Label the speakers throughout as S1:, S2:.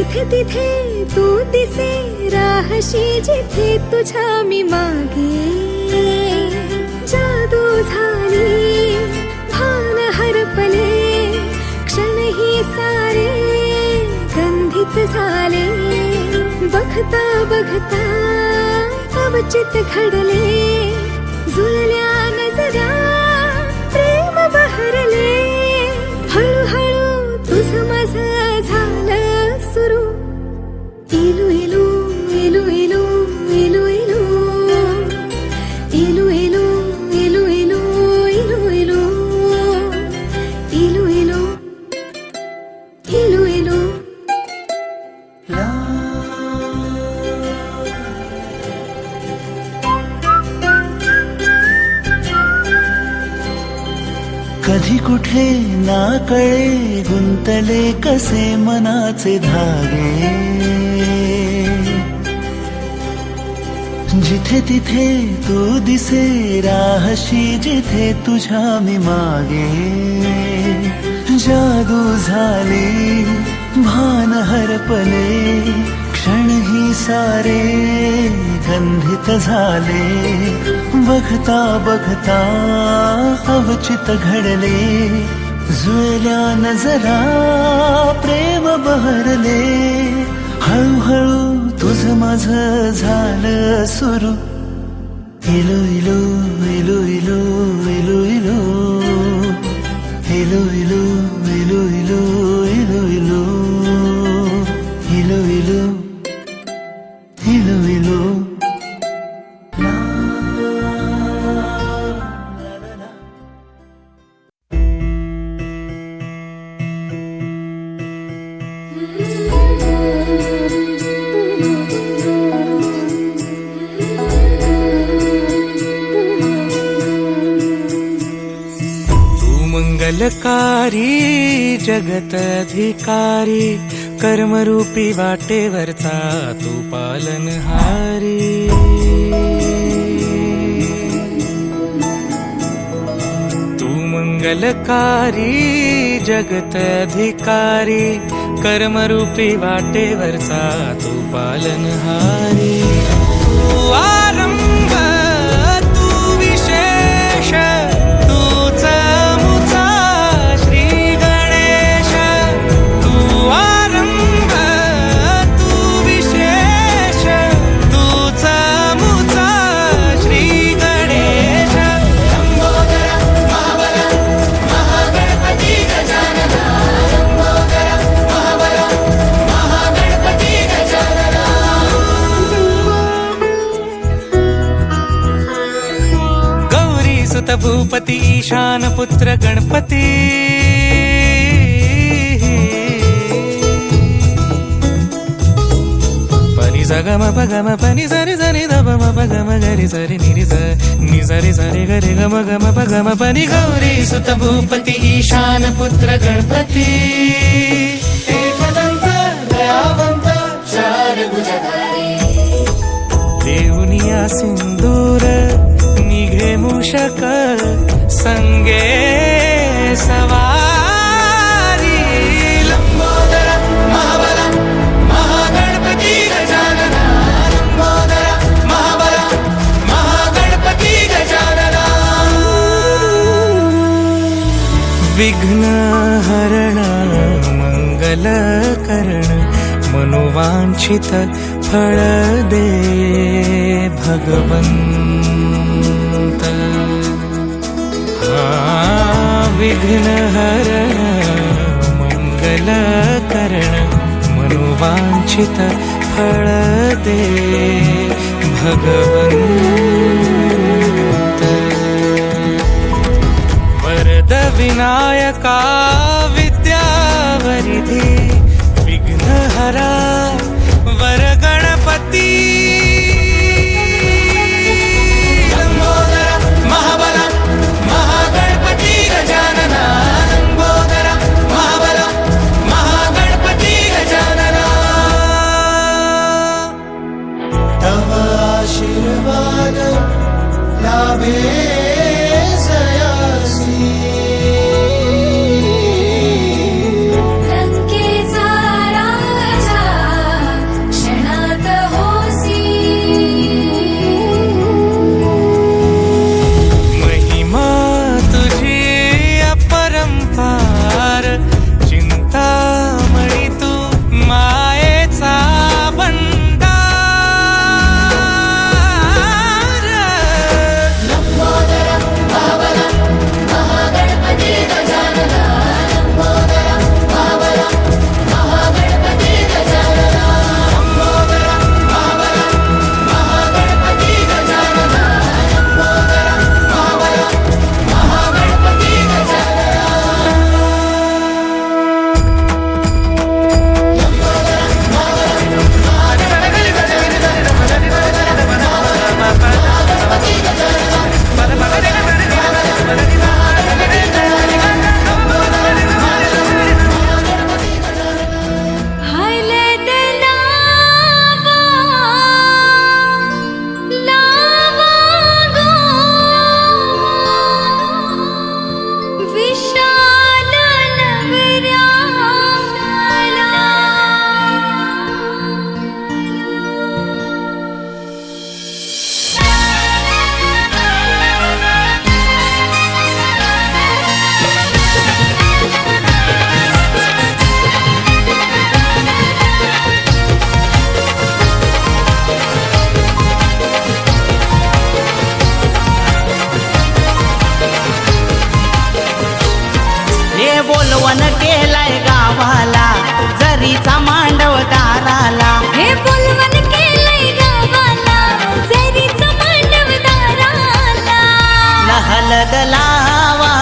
S1: जिथे तिथे तू दिसे राहशी जिथे तुझ्या मी मागे जादू झाली भान हरपले क्षण ही सारे गंधित झाले बघता बघता अवचित घडले जुळल्या नजरा प्रेम बहरले हळूहळू तुझं माझं झालं सुरू इलू इलू इलू इलू इलू इलू इलू इलू इलू इलू इलू इलू इलू इलू इलू इलू
S2: कधी कुठे ना कळे गुंतले कसे मनाचे धागे जिथे तिथे तू दिसे राहशी जिथे तुझ्या मी मागे जादू झाली भान हरपले क्षण ही सारे गंधित झाले बघता बघता अवचित घडले जुळल्या नजरा प्रेम बहरले हळूहळू तुझं माझं झालं सुरू इलू इलू इलू इलू इलू इलू इलू इलू इलू इलू इलू इलू इलू इलू इलू इलू
S3: मंगलकारी जगत अधिकारी कर्मरूपी वाटेवरचा तू पालनहारी तू मंगलकारी जगत अधिकारी कर्मरूपी वाटेवरचा तू पालनहारी तू आरंभ तू विशेष भूपती ईशान पुत्र गणपती पनी सगम पगम पनी सरी सरी दबम पगम गरी सरी निरी नि सरी सरी गरी गम गम पगम पनी गौरी सुत भूपती ईशान पुत्र गणपती एकदंत दयावंत चार भुजधारी देऊनिया सिंदूर निघे मूषक संगे सवारी लंबोदर महाबल महागणपती गजानना लंबोदर महाबल महागणपती गजानना विघ्न हरण मंगल करण मनोवांछित फळ दे भगवंत विघ्न हरण मंगल करण मनोवांछित फळ दे भगवंत वरद विनायका विद्यावरिधी विघ्नहरा वर गणपती
S2: आशीर्वाद लाभे
S1: लंकेचा राजा
S4: हे बोलवण केलंय गावाला जरीचा मांडव दाराला
S1: हे बोलवण केलंय गावाला जरीचं मांडव दाराला
S4: हलद लावा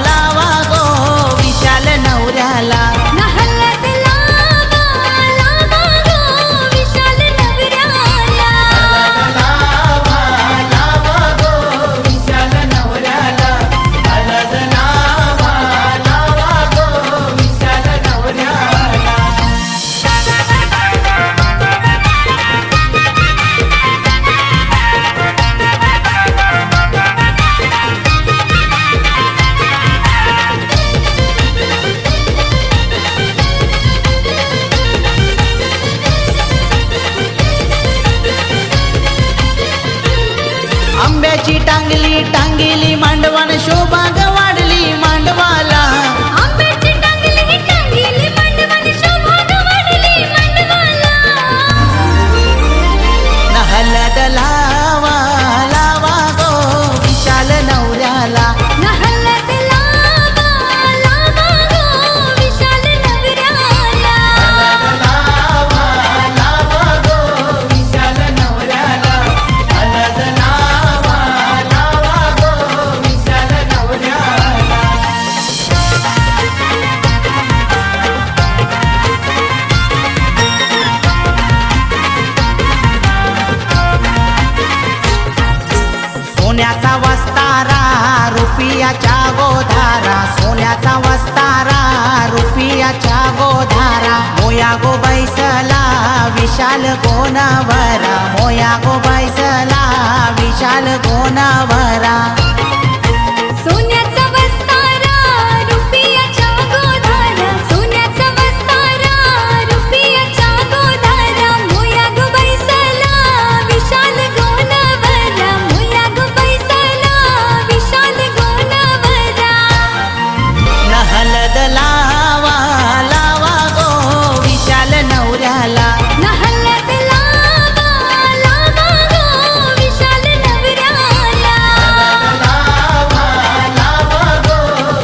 S4: लावा गो विशाल नवऱ्याला
S1: हलद लावा लावा गो विशाल नवऱ्याला
S4: लावा लावा गो विशाल नवऱ्याला हलद लावा लावा गो विशाल नवऱ्याला आंब्याची टांगली टांगिली मांडवान शोभा ग वाढली मांडवाला
S1: आंब्याची टांगली टांगली मांडवान शोभा ग वाढली मांडवाला
S4: हलद लावा लावा गो विशाल नवऱ्याला
S1: हलद लावा लावा गो विशाल नवऱ्याला
S4: लावा लावा गो विशाल नवऱ्याला हलद लावा लावा गो विशाल नवऱ्याला सोन्याचा वस्तारा रुपयाच्या गोधारा सोन्याचा वस्तारा रुपयाच्या गोधारा मोया गो बैसला विशाल गोनावरा मोया गो बैसला विशाल गोनावरा
S1: सोन्याचा वस्तारा रुपयाच्या गोधारा सोन्याचा वस्तारा रुपयाच्या गोधारा मोया गो बैसला विशाल गोनावरा मोया गो बैसला विशाल गोनावरा
S4: हलद लावा लावा गो विशाल नवऱ्याला
S1: हलद लावा लावा गो विशाल नवऱ्याला
S4: लावा लावा गो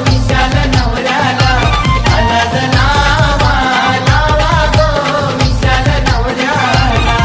S4: विशाल नवऱ्याला हलद लावा लावा गो विशाल नवऱ्याला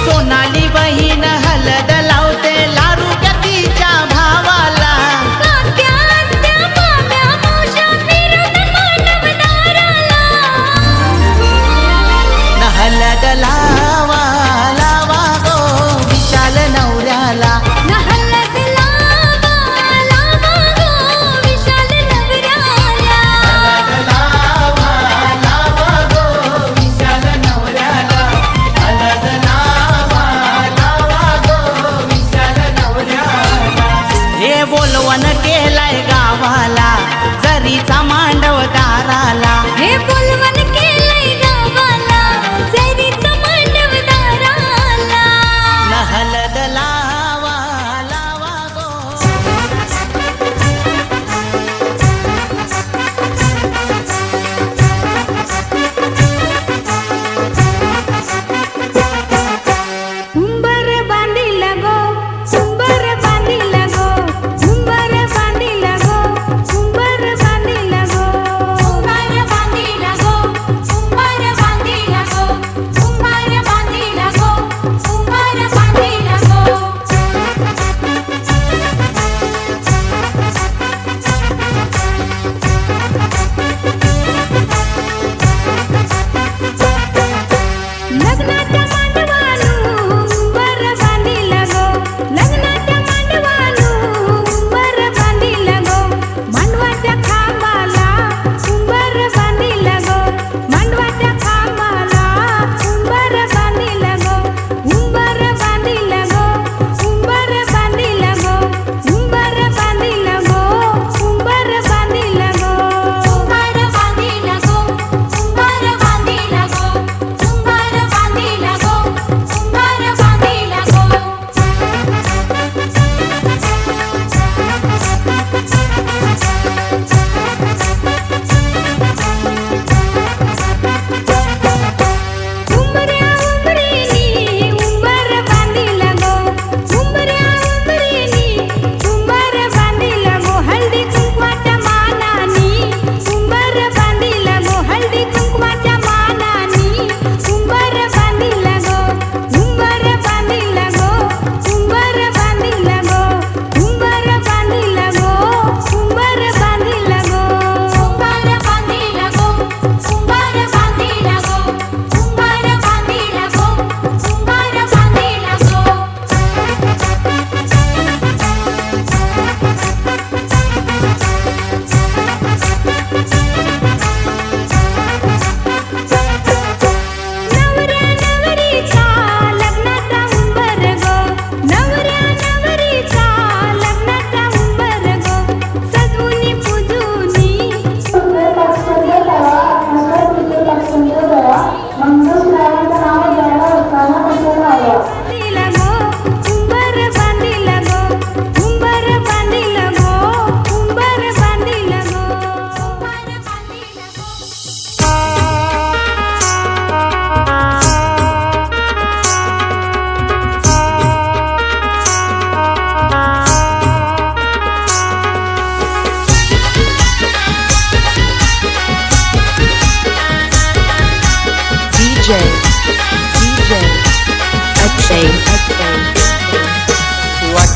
S4: सोनाली बहीण हलद लावते लारू तिच्या भावाला
S1: कात्या आत्या माम्या मावश्या फिरवतात मांडव दाराला
S4: हलद लावा लावा गो विशाल नवऱ्याला
S1: हलद लावा लावा गो विशाल नवऱ्याला
S4: लावा लावा गो विशाल नवऱ्याला हलद लावा लावा गो विशाल नवऱ्याला हे बोलवण केलंय गावाला जरीचा मांडव दाराला
S1: हे बोलवण केलंय गावाला जरीचं मांडव दाराला
S4: हलद लावा लावा गो
S1: उंबर बांधिला गो उंबर बांधिला गो उंबर बांधिला गो उंबर बांधिला गो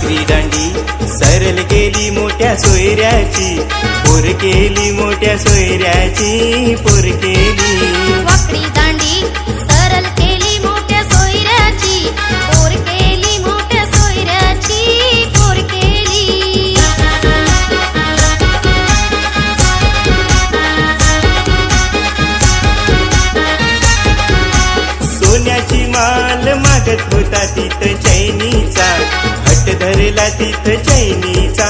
S5: वाकडी दांडी सरल केली मोठ्या सोयऱ्याची, पोर केली मोठ्या सोयऱ्याची, पोर केली.
S6: वाकडी दांडी सरळ केली मोठ्या सोयऱ्याची, पोर केली मोठ्या सोयऱ्याची, पोर केली.
S5: सोन्याची माल मागत होता तिथं चैनीचा, हट धरला तिथं चैनीचा,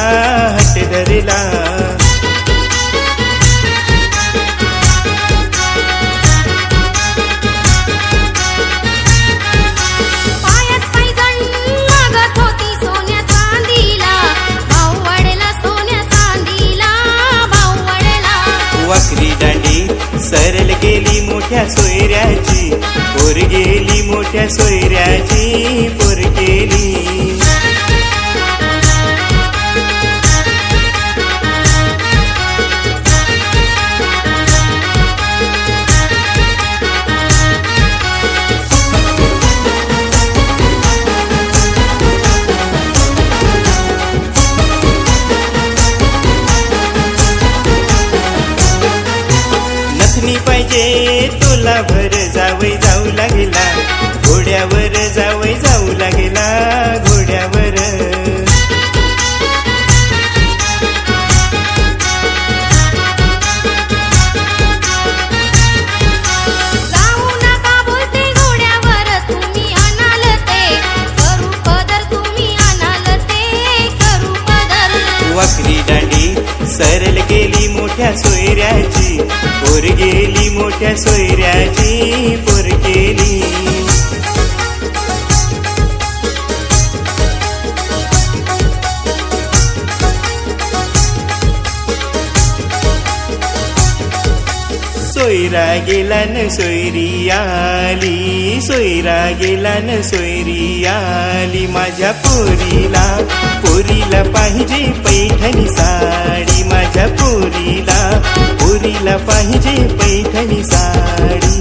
S5: हट धरला.
S6: पायात पैंजण मागत होती सोन्या चांदीला, भाव वाढला सोन्या चांदीला, भाव वाढला.
S5: वाकडी दांडी सरल गेली मोठ्या सोयऱ्याची, पोर गेली मोठ्या सोयऱ्याची, पोर केली. नथनी पाहिजे तुला भर जावई जाऊ लागला, घोड्यावर जावई जाऊ लागला, घोड्यावर.
S6: जाऊ नका बोलते घोड्यावर तुम्ही आणाल ते, करू पदर तुम्ही आणाल ते, करू पदर.
S5: वाकडी दांडी सरल गेली मोठ्या सोयऱ्याची, पोर गेली मोठ्या सोयऱ्याची, पोर केली. सोयरा गेला न सोयरी आली, सोयरा गेला न सोयरी आली. माझ्या पोरीला, पोरीला पाहिजे पैठणी साडी, माझ्या पोरीला, पोरीला पाहिजे पैठणी साडी.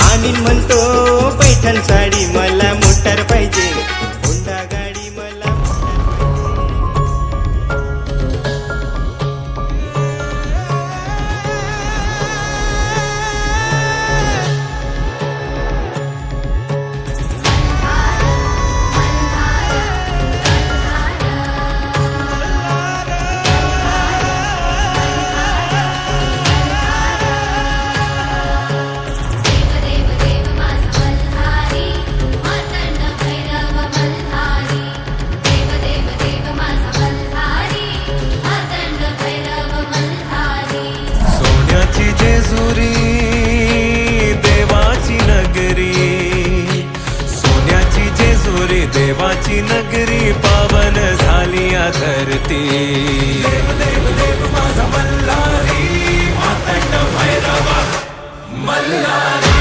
S5: आणि म्हणतो पैठण साडी मला मोटार पाहिजे, होंडा गाडी मला
S6: देव देव माझा मल्हारी, मातंड भैरव मल्हारी. देव देव माझा मल्हारी, मातंड भैरव मल्हारी.
S2: सोन्याची जेजुरी देवाची नगरी, सोन्याची जेजुरी देवाची नगरी, पावन झाली या धरती. देव देव देव माझा मल्हारी, मातंड भैरवा मल्हारी.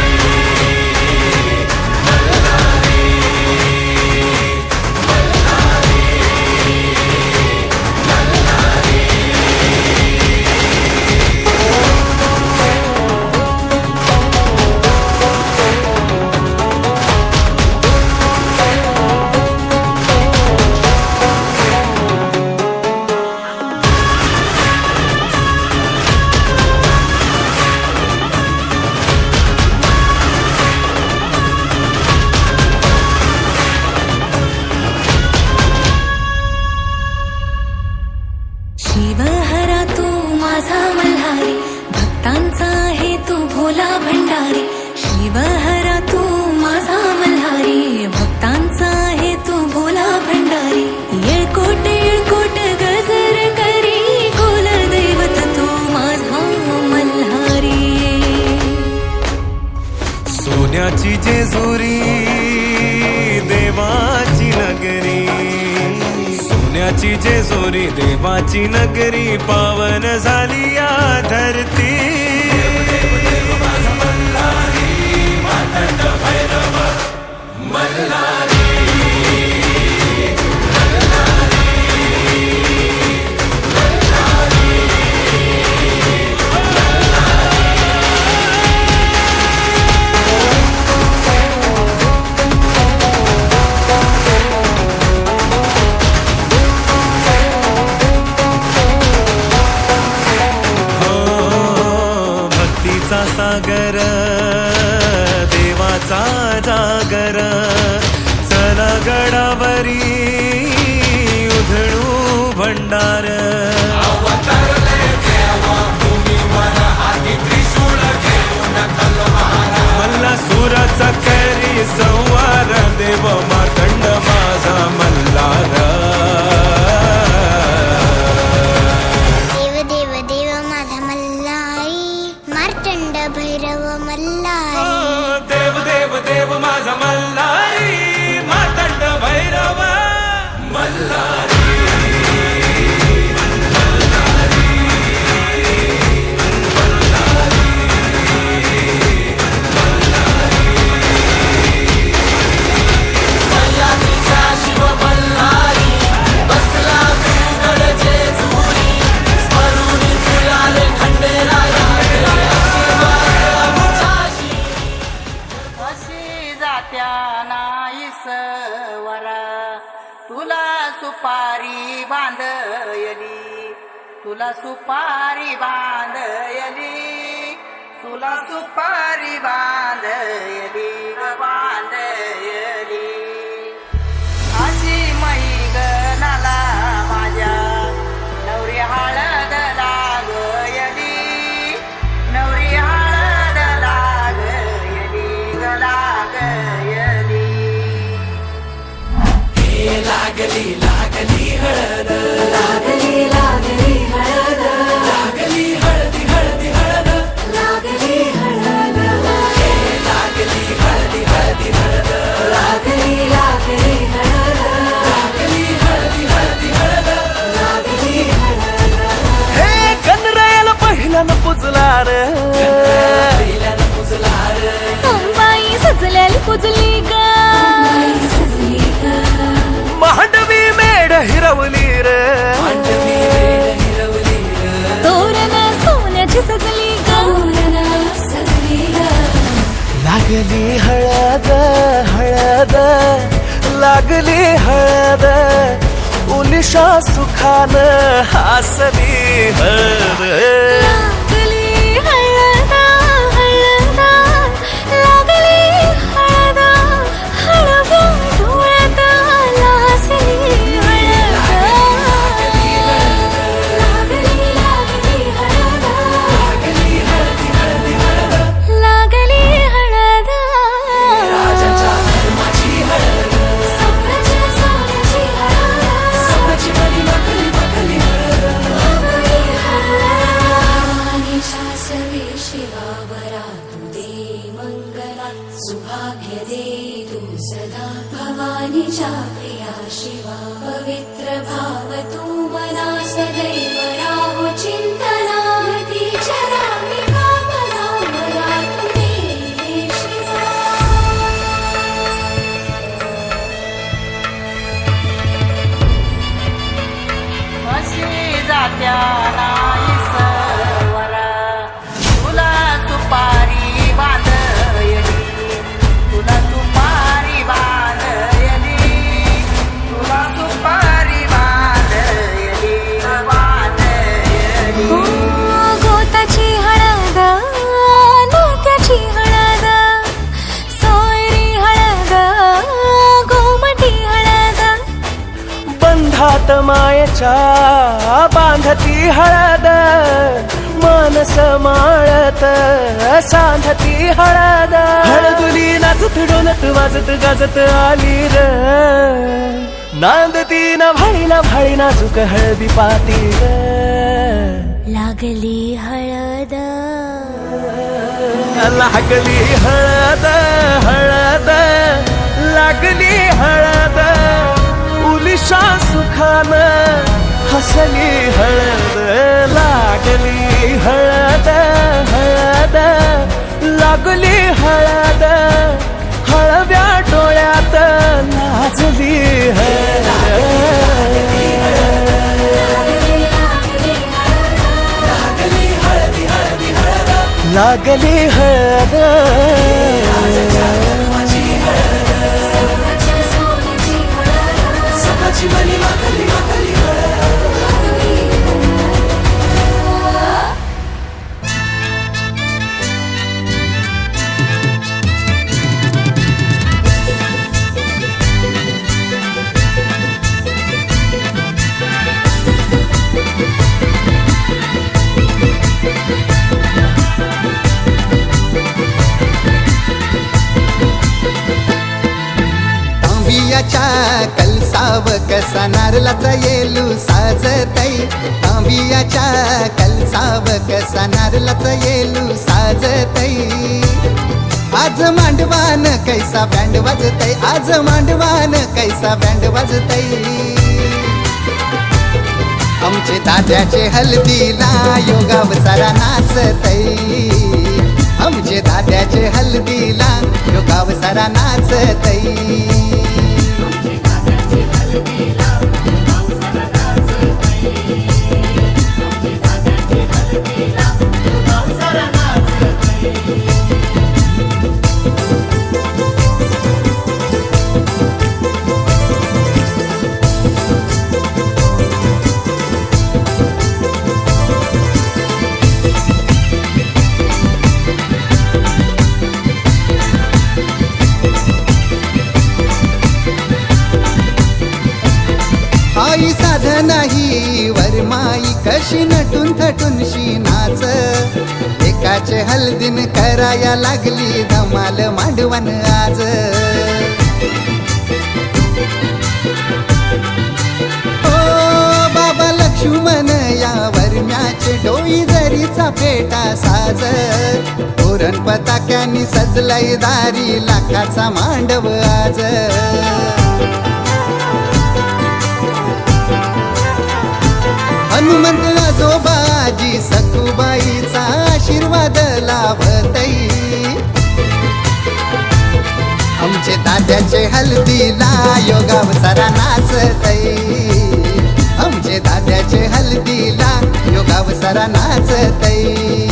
S1: शिवहरा तू माझा मल्हारी, भक्तांचा आहे तू भोला भंडारी. शिवहरा तू माझा मल्हारी, भक्तांचा आहे तू भोला भंडारी. येळकोट येळकोट गजर करी, कुलदैवत तू माझा मल्हारी.
S2: सोन्याची जेजुरी देवाची नगरी, सोन्याची जेजुरी देवाची नगरी, पावन झाली या धरती. देव देव देव माझा प्रेमाचा सागर देवाचा जागर चला गडावरी उधळू भंडार मल्ला सुराचा करी संवार देव मार्तंड माझा मल्हार
S7: देव देव देव माझा मल्हारी मार्तंड भैरव मल्हारी
S2: देव देव देव माझा मल्हारी मार्तंड भैरव मल्हारी
S4: अशी जात्या नाईसवरा तुला सुपारी बांधयली तुला सुपारी बांधयली तुला सुपारी बांधयली बांधयली अशी मैगनाला माझ्या नवरी हळद लागयली नवरी हळद लागयली लागयली
S3: लागली लागली हळद
S1: लागली लागली हळद
S3: लागली हळदी हळदी हळद
S1: लागली हळद
S3: लागली हळदी हळदी हळद
S1: लागली लागली हळद
S3: लागली हळदी हळदी हळद
S1: लागली हळद
S2: हे गणरायाला पहिल्यानं पुजलार
S3: पहिल्यानं पुजलार
S1: अंबाई सजल्याली पुजली ग सजली ग
S2: मांडवी मेढ हिरवली र
S3: मांडवी वेळ हिरवली र
S1: तोरण सोन्याची सजली ग सजली ग
S2: लागली हळद हळद लागली हळद उलिशा सुखान हासली हळद
S1: लागली हळद हळद लागली हळद हळव्या डोळ्यात लाजली हळद लागली लागली हळद
S3: लागली हळदी हळदी हळद
S1: लागली हळद
S3: राजाच्या धर्माची हळद
S1: सोन्याची सोन्याची हळद
S3: सोन्याची मणी मखली मखली हळद
S1: लागली हळद शासवे शिवावरा तू दे मंगला सुभाग्य दे तू सदा भवानीच्या प्रिया शिवा पवित्र भाव तू मना सदैव राहो चिंतना ती चरामी कामना मला तू दे शिवा
S4: अशी जात्या नाईसवरा तुला सुपारी बांधयली तुला सुपारी बांधयली तुला सुपारी बांधयली बांधयली
S1: गोताची हळद नात्याची हळद सोयरी हळद गोमटी हळद
S2: बंधात मायेच्या बांधती हळद मानस माळत सांधती हळद हळदुली नाचत डोलत वाजत गाजत आली र नांदती न भाळी नाजूक हळदी पाती र
S1: लागली हळद
S2: लागली हळद हळद लागली हळद उलिशा सुखान हसली हळद लागली हळद हळद लागली हळद हळव्या डोळ्यात लाजली हळद लागली हळद
S3: सोन्याची मणी मखली मखली हळद
S8: तांबियाच्या कलसाव कसा नारळाचा येलू साजतई तांबियाच्या कलसाव कसा नारळाचा येलू साजतई आज मांडवान कैसा बँड वाजतय आज मांडवान कैसा बँड वाजतय आमचे दाद्याचे हल्दीला योगाव सारा नाचतय आमचे दाद्याचे हल्दीला योगाव सारा नाचतय आई साध नाही वरमाई कशी नटून थटून शी नाच एकाचे हल्दीन कराया लागली धमाल मांडवण आज ओ बाबा लक्ष्मण या वरम्याचे डोई जरीचा पेटा साज तोरण पताक्यांनी सजलय दारी लाखाचा मांडव आज हनुमंत आजोबाजी सखुबाईचा आशीर्वाद लाभतई आमचे दाद्याचे हल्दीला योगाव सारा नाचतई आमचे दाद्याचे हल्दीला योगाव सारा नाचतई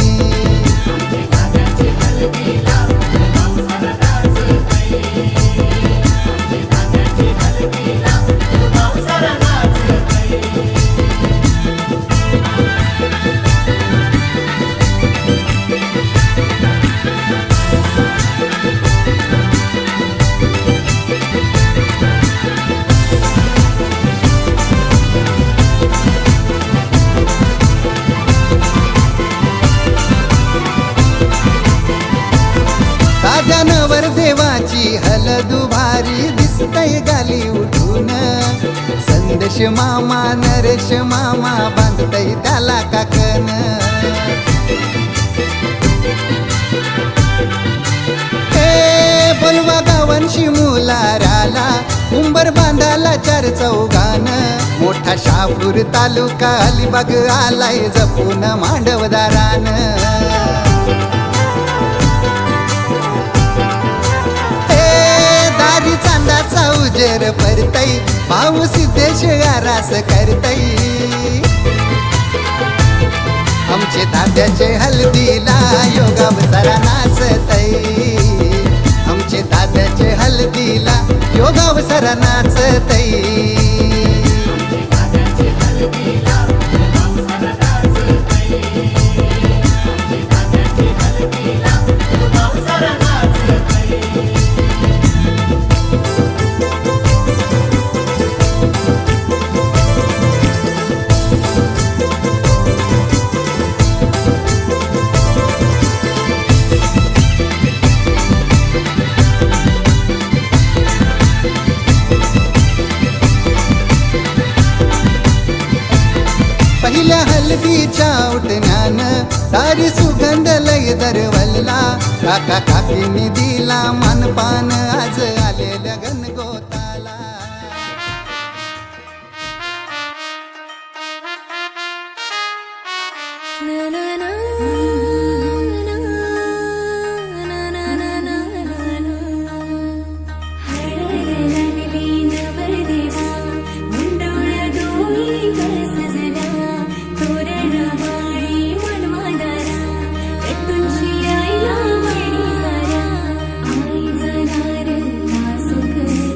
S8: दाद्यानवर देवाची हलदू भारी दिसतय गाली उठून संदेश मामा नरेश मामा बांधतय त्याला काकन हे बोलवा गावांशी मुलाराला उंबर बांधाला चार चौगान मोठा शापूर तालुका अलिबाग आलाय जपून मांडवदारान चांदाचा उजेर परतई भाऊ सिद्धेश आरास करतई आमचे दाद्याचे हल्दीला योगाव सारा नाचतई आमचे दाद्याचे हल्दीला योगाव सारा नाचतई पहिल्या हलदीच्या उठण्यान दारी सुगंध लय दरवलला काका काकींनी दिला मानपान आज आलेल्या गणगोताला
S1: सुख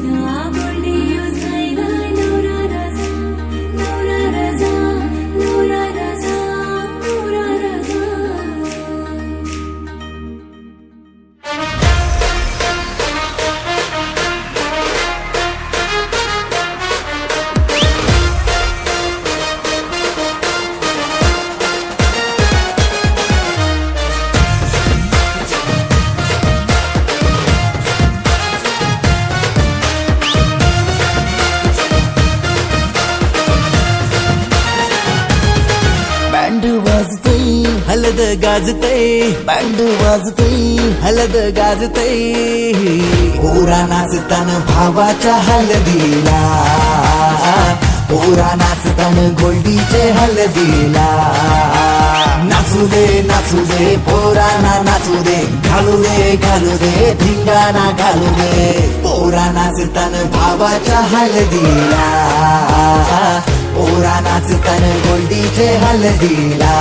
S2: गाजतय बँड वाजतय हलद गाजतय पोरा नाचताना भावाच्या हलदीला पोरा नाचताना गोल्डीचे हलदीला नाचू दे पोरांना नाचू दे घालू दे धिंगाणा घालू दे पोरा नाचताना भावाच्या हलदीला पोरा नाचताना गोल्डीचे हलदीला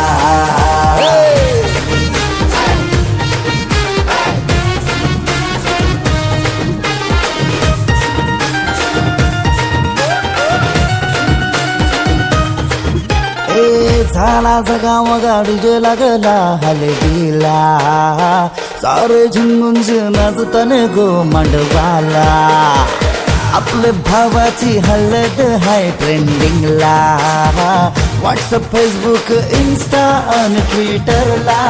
S2: झाला जगा मगा डीजे लागला हलदीला सारे झुंगुंज नाचताना गो मांडवाला आपले भावाची हलद हाय ट्रेंडिंगला व्हॉट्सअप फेसबुक इन्स्टा आणि ट्विटरला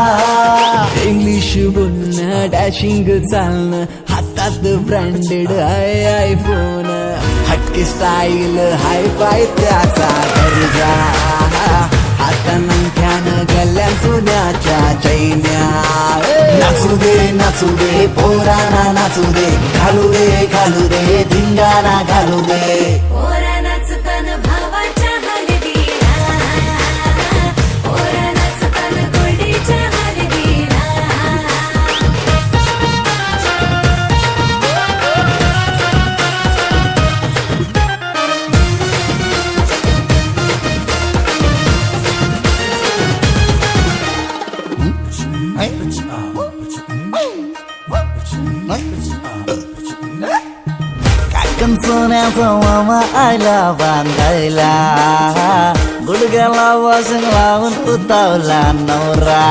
S2: इंग्लिश बोलणं डॅशिंग चालणं हातात ब्रँडेड हाय आयफोन हटके स्टाईल हाय फाय त्याचा दर्जा आता नंख्यानं गल्ल्या सोन्याच्या चैन्या नाचू दे पोरांना नाचू दे घालू दे धिंगाणा घालू दे
S1: पोरा नाचताना भावाच्या हलदीला पोरा नाचताना गोल्डीच्या हलदीला
S2: काकण सोन्याचा मामा आला बांधायला गुडघ्याला वासंग लावून उतावला नवरा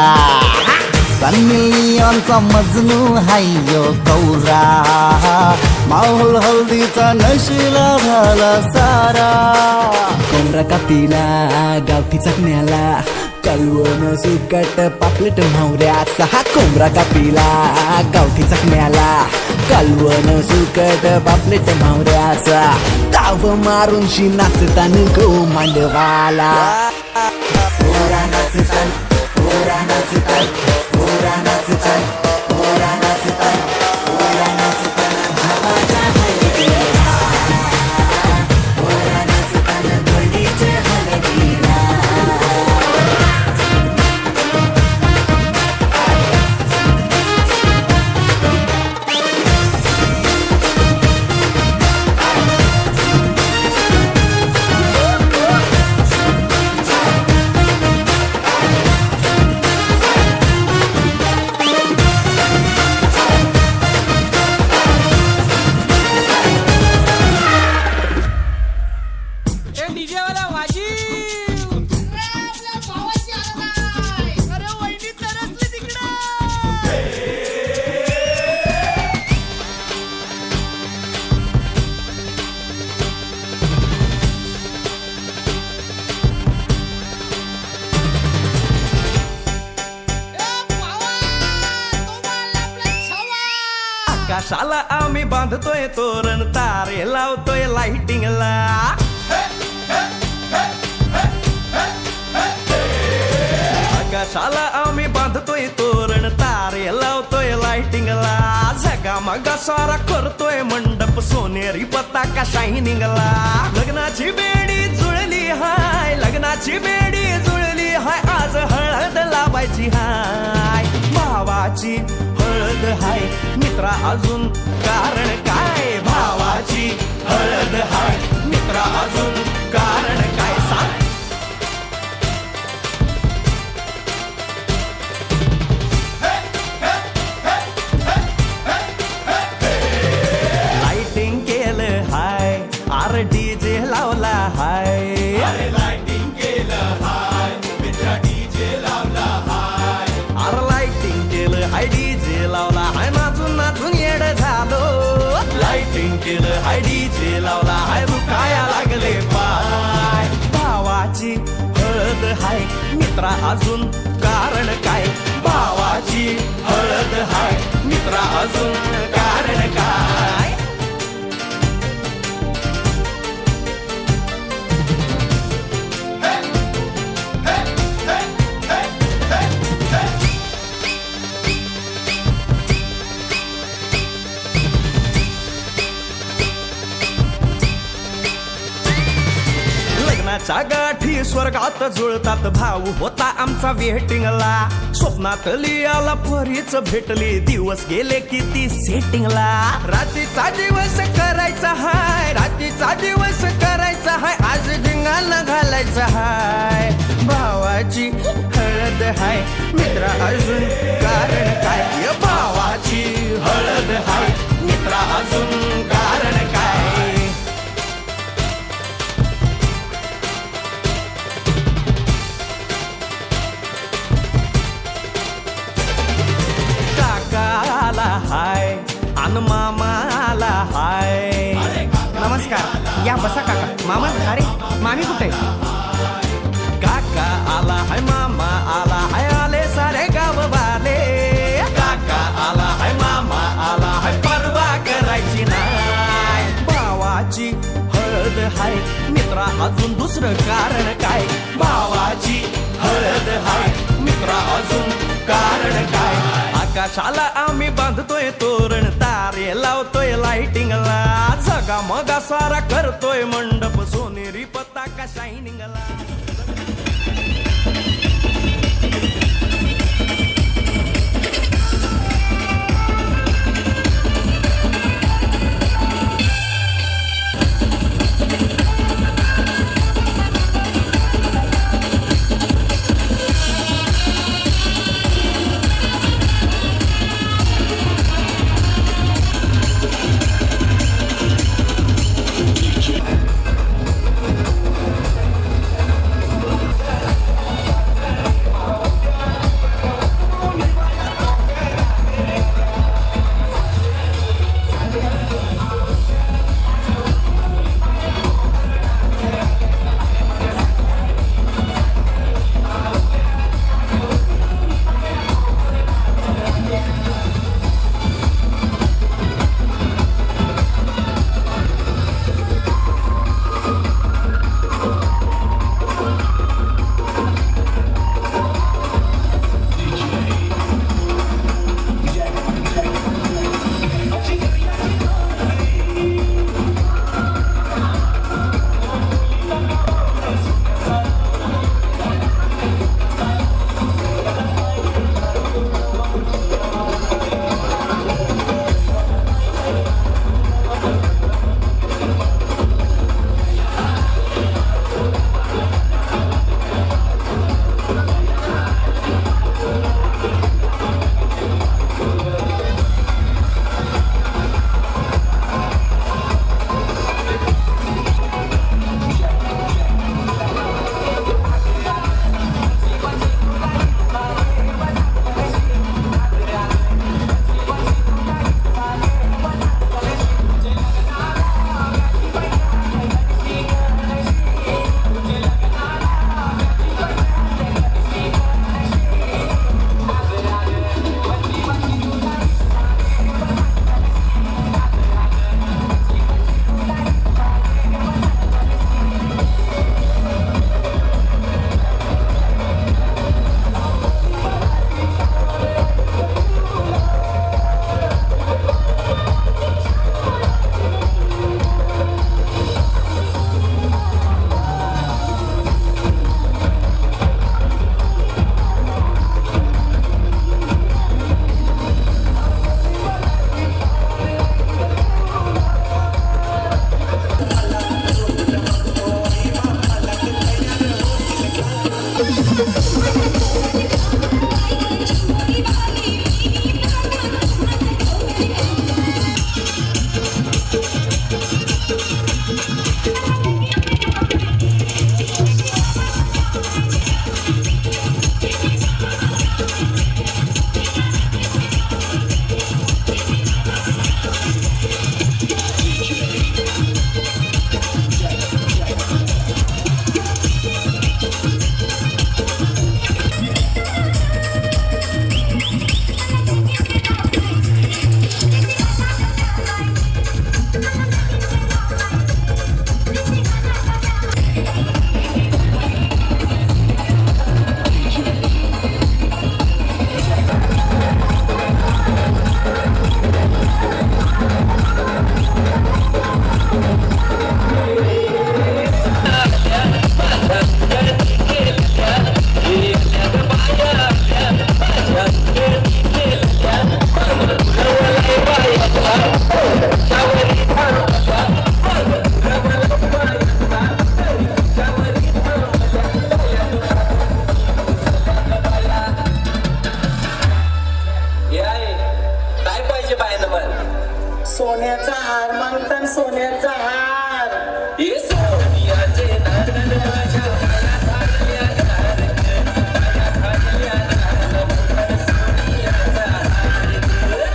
S2: सन्नियांचा मजनू हायो कौरा माहोल हल्दीचा नशिला झाला सारा कोंबरा कापीला गावठी चकण्याला कलवण सुकट पापलेट म्हावऱ्याचा हा कोंबरा कापीला गावठी चकण्याला कलवण सुकट पापलेट म्हावऱ्याचा ताव मारून शी नाचताना गो मांडवाला पोरा नाचतान पोरा नाचतान पोरा नाचतान पोरा नाचतान पोरा नाचताना भावाच्या हलदीला पोरा नाचताना गोल्डीचे हलदीला
S3: आकाशाला आम्ही बांधतोय तोरण तारे लावतोय लाइटिंगला आकाशाला आम्ही बांधतोय तोरण तारे लावतोय लाइटिंगला झगामगा सारा करतोय मंडप सोनेरी पताका शायनिंगला लग्नाची बेडी जुळली हाय लग्नाची बेडी जुळली हाय आज हळद लावायची हाय भावाची हळद हाय मित्रा अजून कारण काय भावाची हळद हाय मित्रा अजून कारण काय सांग लाइटिंग केलं हाय आर डीजे लावला हाय लाइटिंग केलं हाय मित्रा डीजे लावला हाय आर लाइटिंग केलं हाय डीजे लावला हाय नाचून नाचून येड झालो लाइटिंग केलं हाय डीजे लावला हाय दुखाया लागले पाय भावाची हळद हाय मित्रा अजून कारण काय भावाची हळद हाय मित्रा अजून कारण काय प्रेमाच्या गाठी स्वर्गात जुळतात भाऊ होता आमचा वेटिंगला स्वप्नात लियाला परीच भेटली दिवस गेले किती सेटिंगला रात्रीचा दिवस करायचा हाय रात्रीचा दिवस करायचा हाय आज धिंगाणा घालायचा हाय भावाची हळद हाय मित्रा अजून कारण काय भावाची हळद हाय मित्रा अजून कारण काय काकाला हाय अन मामाला हाय
S4: नमस्कार या बसा काका मामा अरे मामी कुठे
S3: काका आला हाय मामा आला हाय आले सारे गाव वाले काका आला हाय मामा आला हाय परवा करायची नाय भावाची हळद हाय मित्रा अजून दुसरं कारण काय भावाची हळद हाय मित्रा अजून कारण काय आकाशाला आम्ही बांधतोय तोरण तारे लावतोय लाइटिंगला जगा मगा सारा करतोय मंडप सोनेरी पताका शायनिंगला
S9: सोन्याचा हार मागतात सोन्याचा हार हे सोनियाचे नारळ माझ्या पायात घातल्या हार ग, पायात घातल्या हार मागतात सोन्याचा हार ग.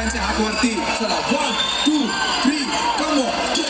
S10: सगळ्यांचे हात वरती चला 1 2 3 कम ऑन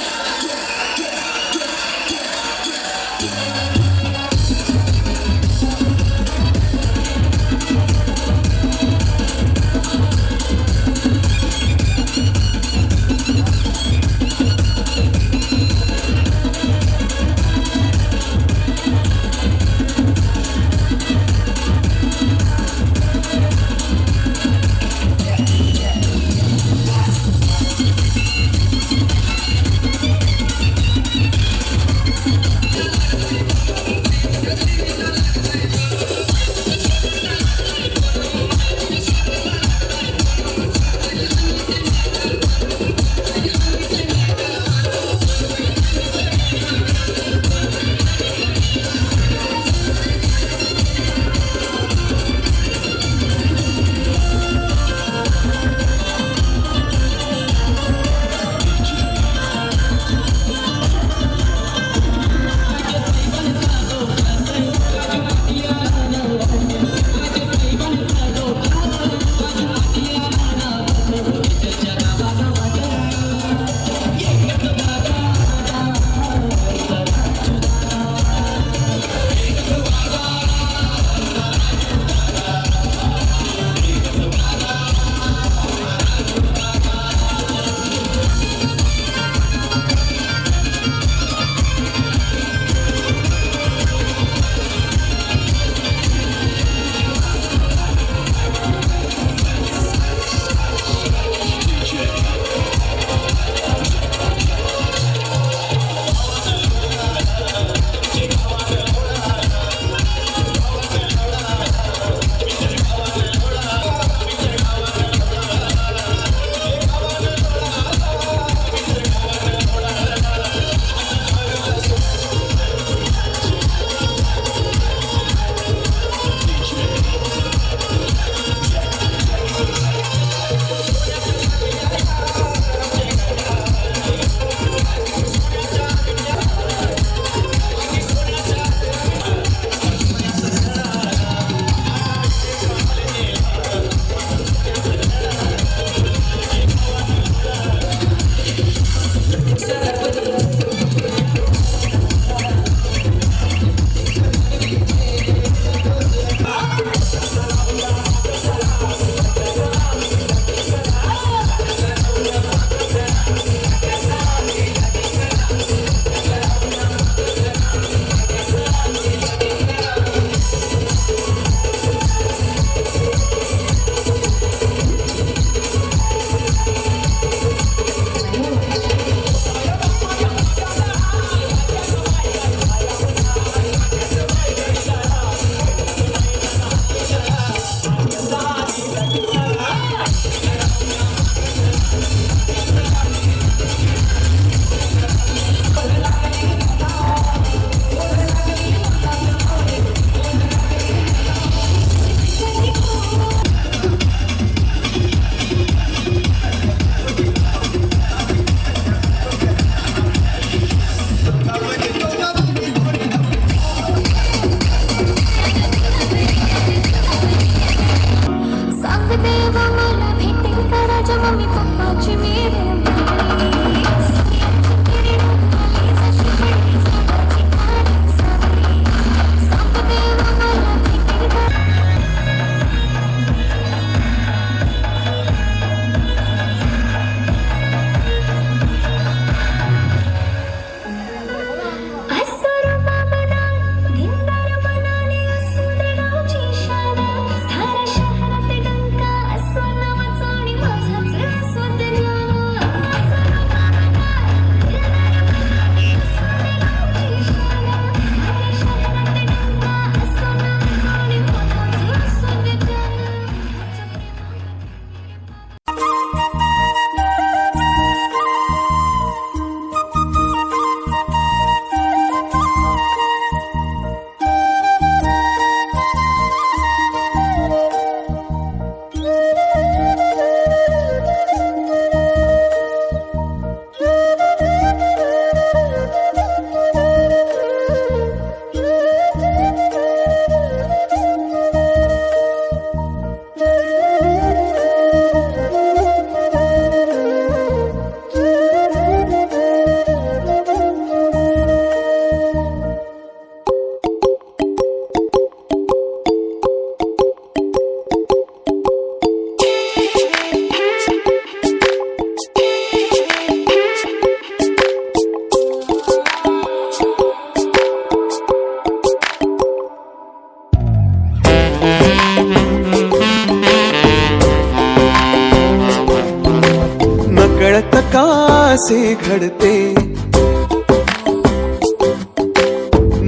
S3: नकळत कासे घडते,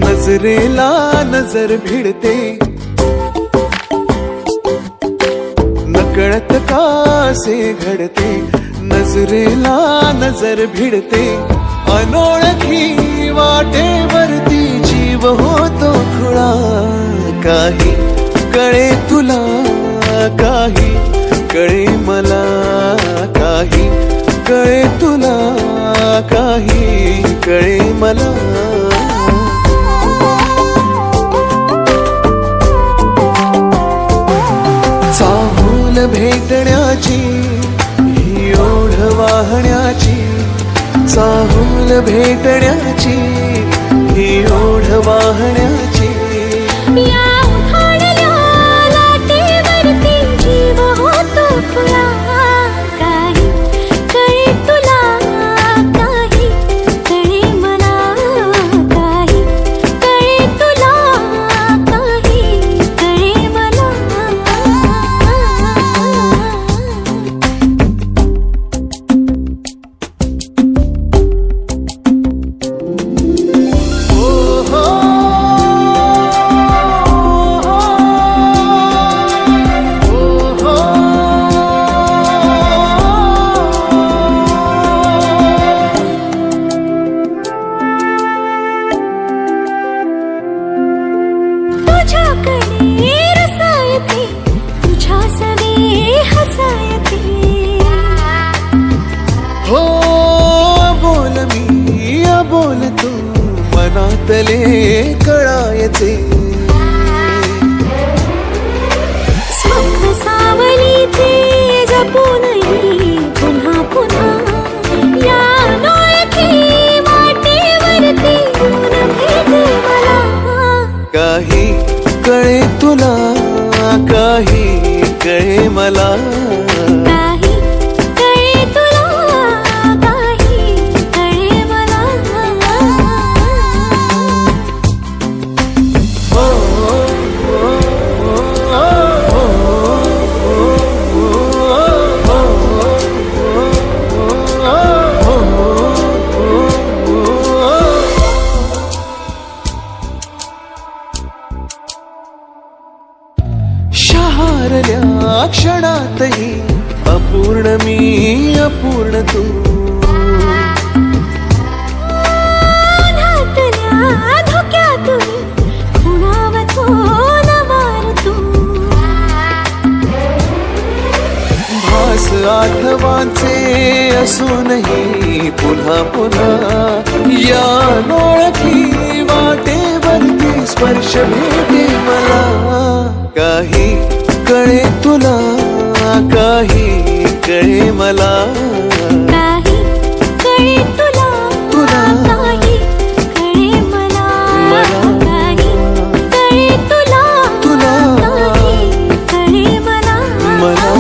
S3: नजरेला नजर भिडते, नकळत कासे घडते, नजरेला नजर भिडते, अनोळखी वाटेवरती जीव होतो खुळा. काही कळे तुला, काही कळे मला, काही कळे तुला, काही कळे मला. चाहूल भेटण्याची ही ओढ वाहण्याची, चाहूल भेटण्याची ही ओढ वाहण्याची.
S1: या उखाणल्या लाटेवरती जीव होतो खुळा. काही कळे तुला, काही कळे मला, काही कळे तुला, काही कळे मला. तुझ्याकडे रसायचे, तुझ्या सवे हसायचे.
S3: हो बोल मी बोल तू, मनातले कळायचे.
S1: स्वप्न सावलीचे जपूनही पुन्हा पुन्हा, या अनोळखी वाटेवरती ऊन भेटे मला.
S3: काही कळे तुला, काही कळे मला.
S1: काही कळे तुला, काही कळे मला.
S3: हो, हो, हो, शहारल्या क्षणातही अपूर्ण मी अपूर्ण तू.
S1: नाटल्या धोक्यातून खुणावतो नवार तू.
S3: भास आठवांचे असूनही पुन्हा पुन्हा, या नोळखी वाटेवरती स्पर्श भेटे मला. काही कळे तुला, काही कळे मला.
S1: काही कळे तुला,
S3: तुला,
S1: काही कळे मला.
S3: मला.
S1: काही कळे तुला,
S3: तुला,
S1: काही कळे मला.
S3: मला.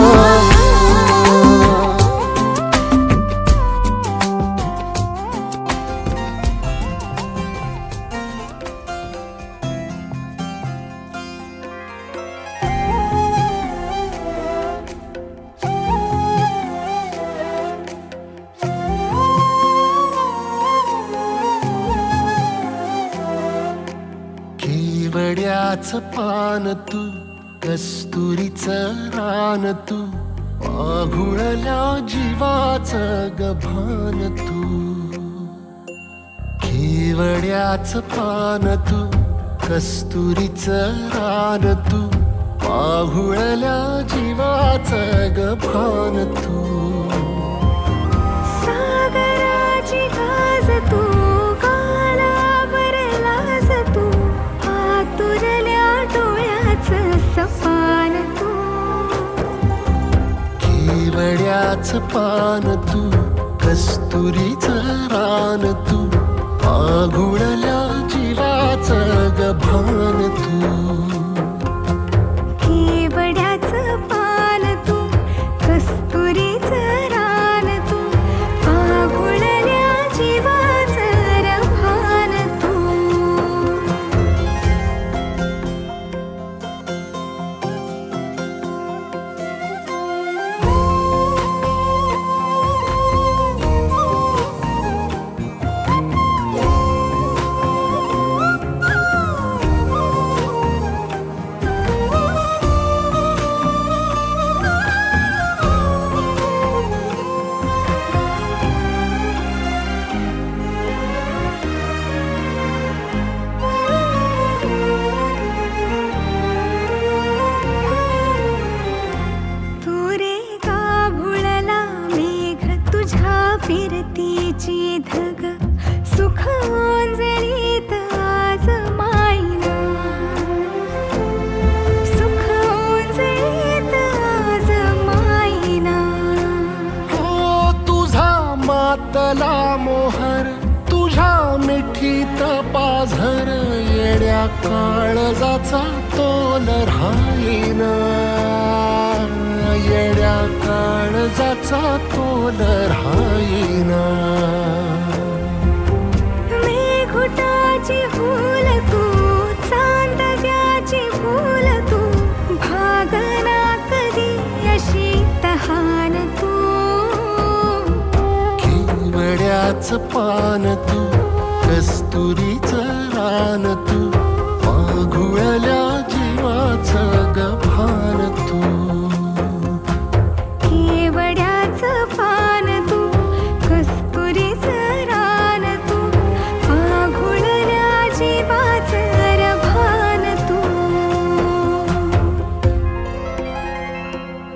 S2: केवड्याच पान तू, कस्तुरीचं रान तू, आघुळल्या जीवाचं गभान तू. केवड्याच पान तू, कस्तुरीचं रान तू, आघुळल्या जीवाचं गभान तू.
S1: सागराची गाज तू, गालावर लाज तू, आतुरल्या डोळ्याचं सपान तू.
S2: केवड्याच पान तू, कस्तुरीचं रान तू, आघुळल्या जीवाचं गभान तू.
S1: केवड्याचं पान तू, कस्तुरीचं रान तू, आगुळल्या जीवाचं रभान तू. फिरतीची धग सुख ओंजळीत आज मायना सुख ओंजळीत आज मायना
S10: हो तुझा मातला मोहर तुझ्या मिठीत पाझर येड्या काळजाचा तोल राहीना येड्या काळजाचा तोल राहीना
S1: मेघुटाची फूल तू चांदव्याची फूल तू भागना कधी अशी तहान तू
S10: केवड्याच पान तू कस्तुरीच रान तू माघुळल्या जीवाचं गभान तू
S1: केवड्याचं पान तू कस्तुरीचं रान तू आघुळल्या जीवाचं रभान तू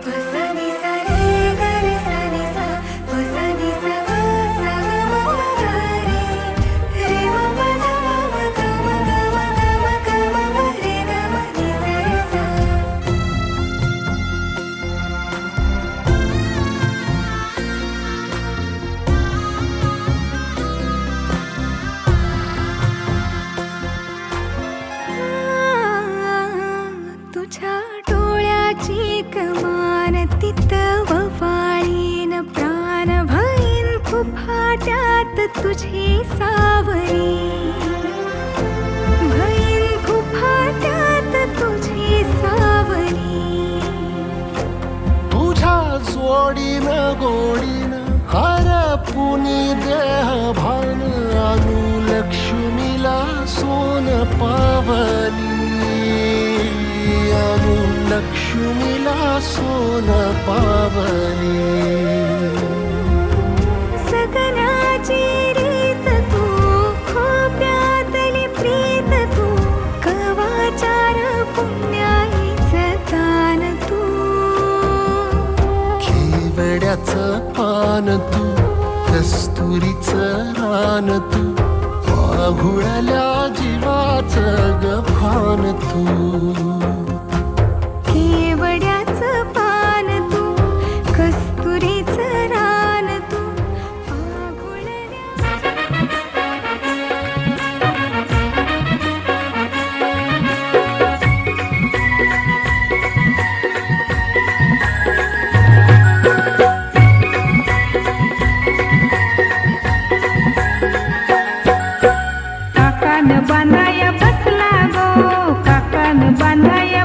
S1: वसनी सा रे ग रे सा नि सा वसनी सा ग सा ग म ग रे रे म प ध म ग म ग म ग म ग म रे ग म नि सा रे सा तुझ्या डोळ्याची कमान तिथं ववाळीन प्राण भईन फुफाट्यात तुझी सावरी भईन फुफाट्यात तुझी सावरी
S10: तुझ्या जोडीनं गोडीनं हरपुनी देह भान अनुलक्ष्मीला सोन पावली अनुलक्ष्मीला सोन पावली
S1: सगनाची रीत तू खोप्यातली प्रीत तू कवाचार पुण्याईचं दान तू
S10: केवड्याचं पान तू कस्तुरीचं रान तू वाघुळल्या जीवाचं गभान तू
S1: केवड्याचं पान तू कस्तुरीचं रान तू आघुळल्या काकान बांधाया बसला गो काकान बांधाया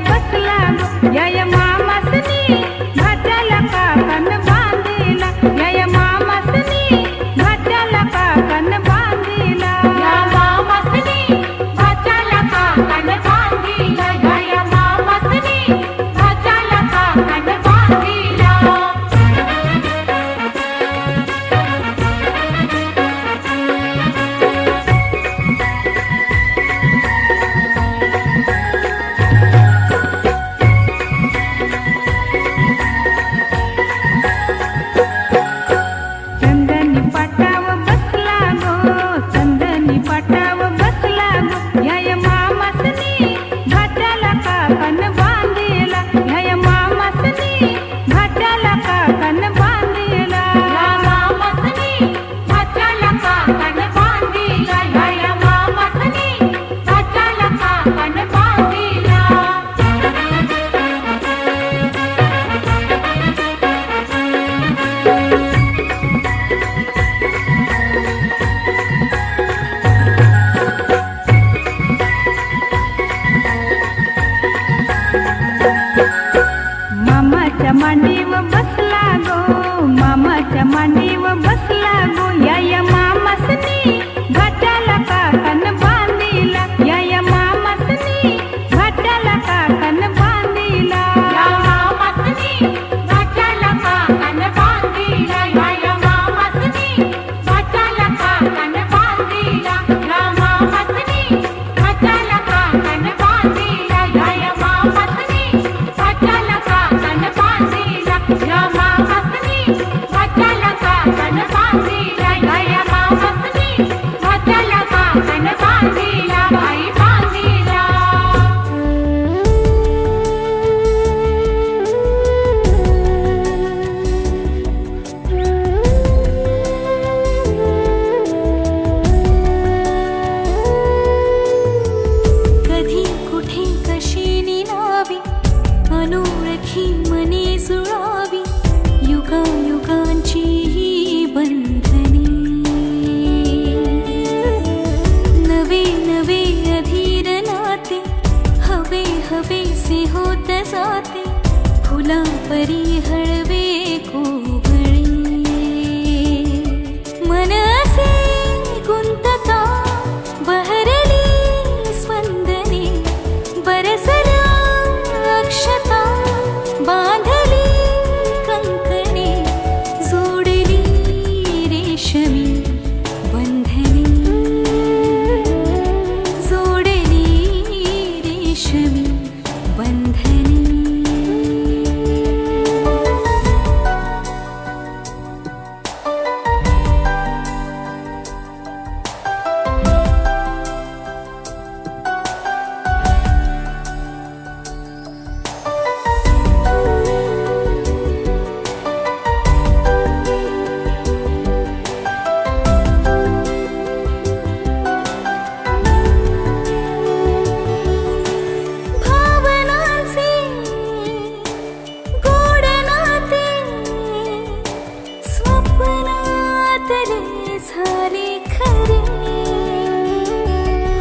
S1: झाले खरे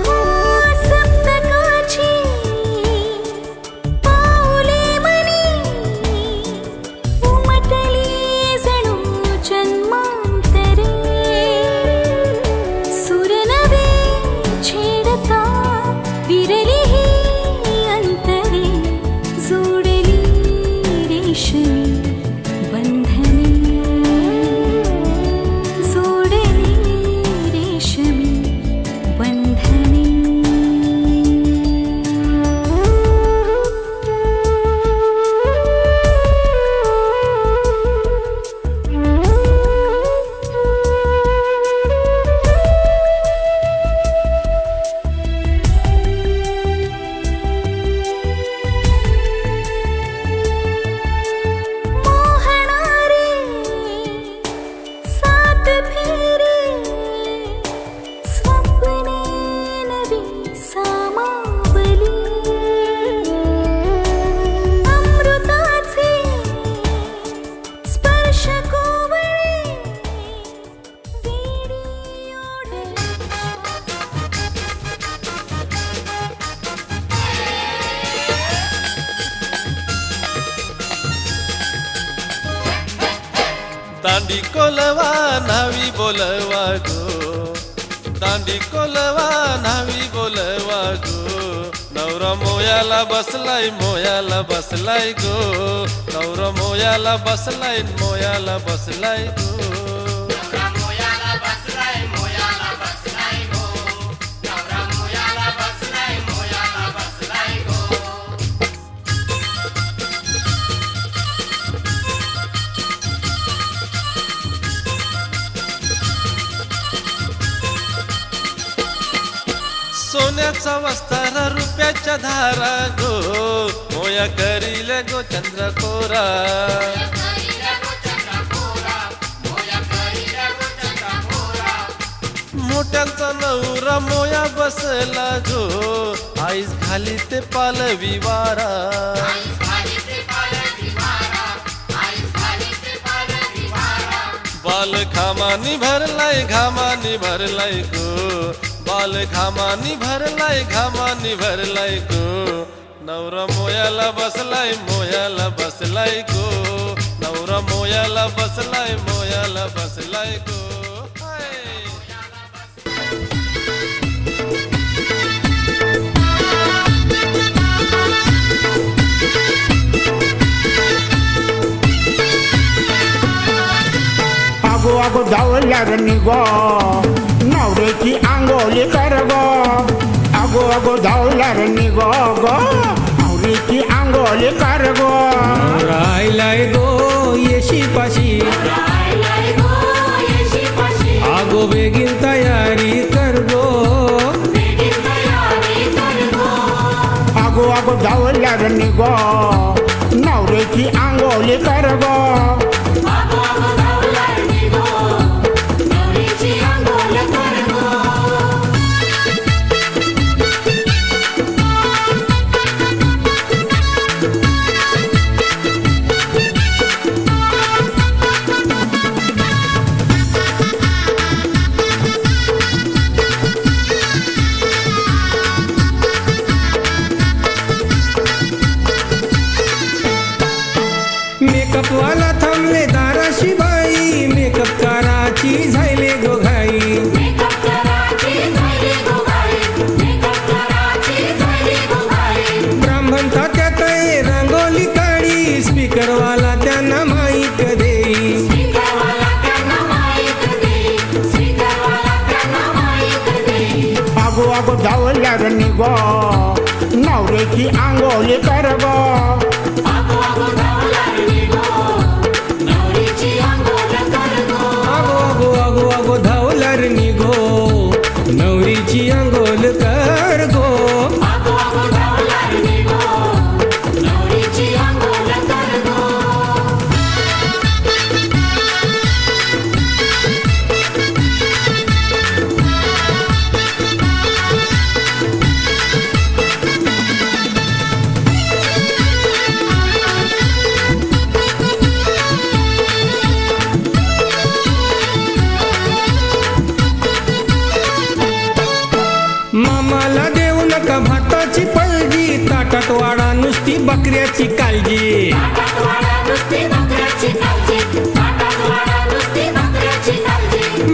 S1: हो सप्तकाची पाऊले मनी उमटली जणू जन्मांतरे सूर नवे छेडता विरली ही अंतरे जोडली रेशमी बंधने जोडली रेशमी बंधने मोहणारे सात फेरे स्वप्ने नवी सामावली अमृताचे स्पर्श कोवळे वेडी ओढले
S3: दांडी कोलवा न्हावी बोलवा गो दांडी कोलवा न्हावी बोलवा गो नवरा मोयाला बसलाय गो नवरा मोयाला बसलाय गो सोन्याचा वस्तारा रुपयाच्या धारा गो मोया करील गो चंद्रकोरा मोठ्यांचा नवरा मोया बसला गो आईस घाली ते पालवी वारा बाल घामानी भरलाय गो बाल घामानी भरलाय गो नवरा मोयाला बसलाय गो नवरा मोयाला बसलाय गो हाय.
S11: आगो आगो धावल्यार निगो नवऱ्याची आंघोळी कर गो आगो आगो धावल्यार निगो गो नवऱ्याची आंघोळी कर गो
S9: राहिलाय गो येशी पाशी आगो बेगीन तयारी कर गो
S11: आगो आगो धावल्यार निगो नवऱ्याची आंघोळी कर गो
S9: मेकअप वाला थांबले दाराशी बाई मेकअप कराची झाले गो घाई ब्राह्मण तात्यात रंगोली काढी स्पीकर वाला त्यांना माईक देई
S11: आगो आगो धावल्यार निगो नवऱ्याची आंघोळी कर गो
S9: आगो आगो धावल्यार निगो नवरीची आंघोळ कर गो
S11: नुसती बकऱ्याची काळजी.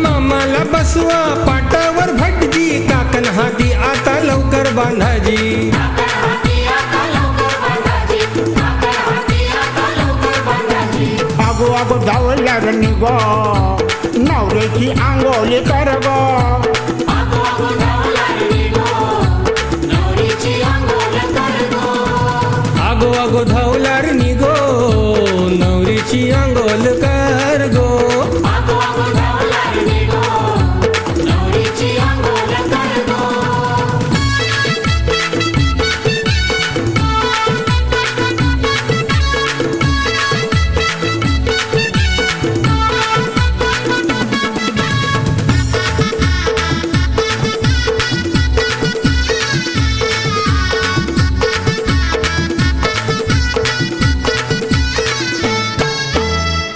S11: मामाला बसवा पाटावर भटजी, काकण हाती आता लवकर बांधाजी. आगो आगो धावल्यावर निघो, नवऱ्याची आंघोळी कर गो. आगो आगो धावल्यावर निघो, नवरीची आंघोळ कर गो.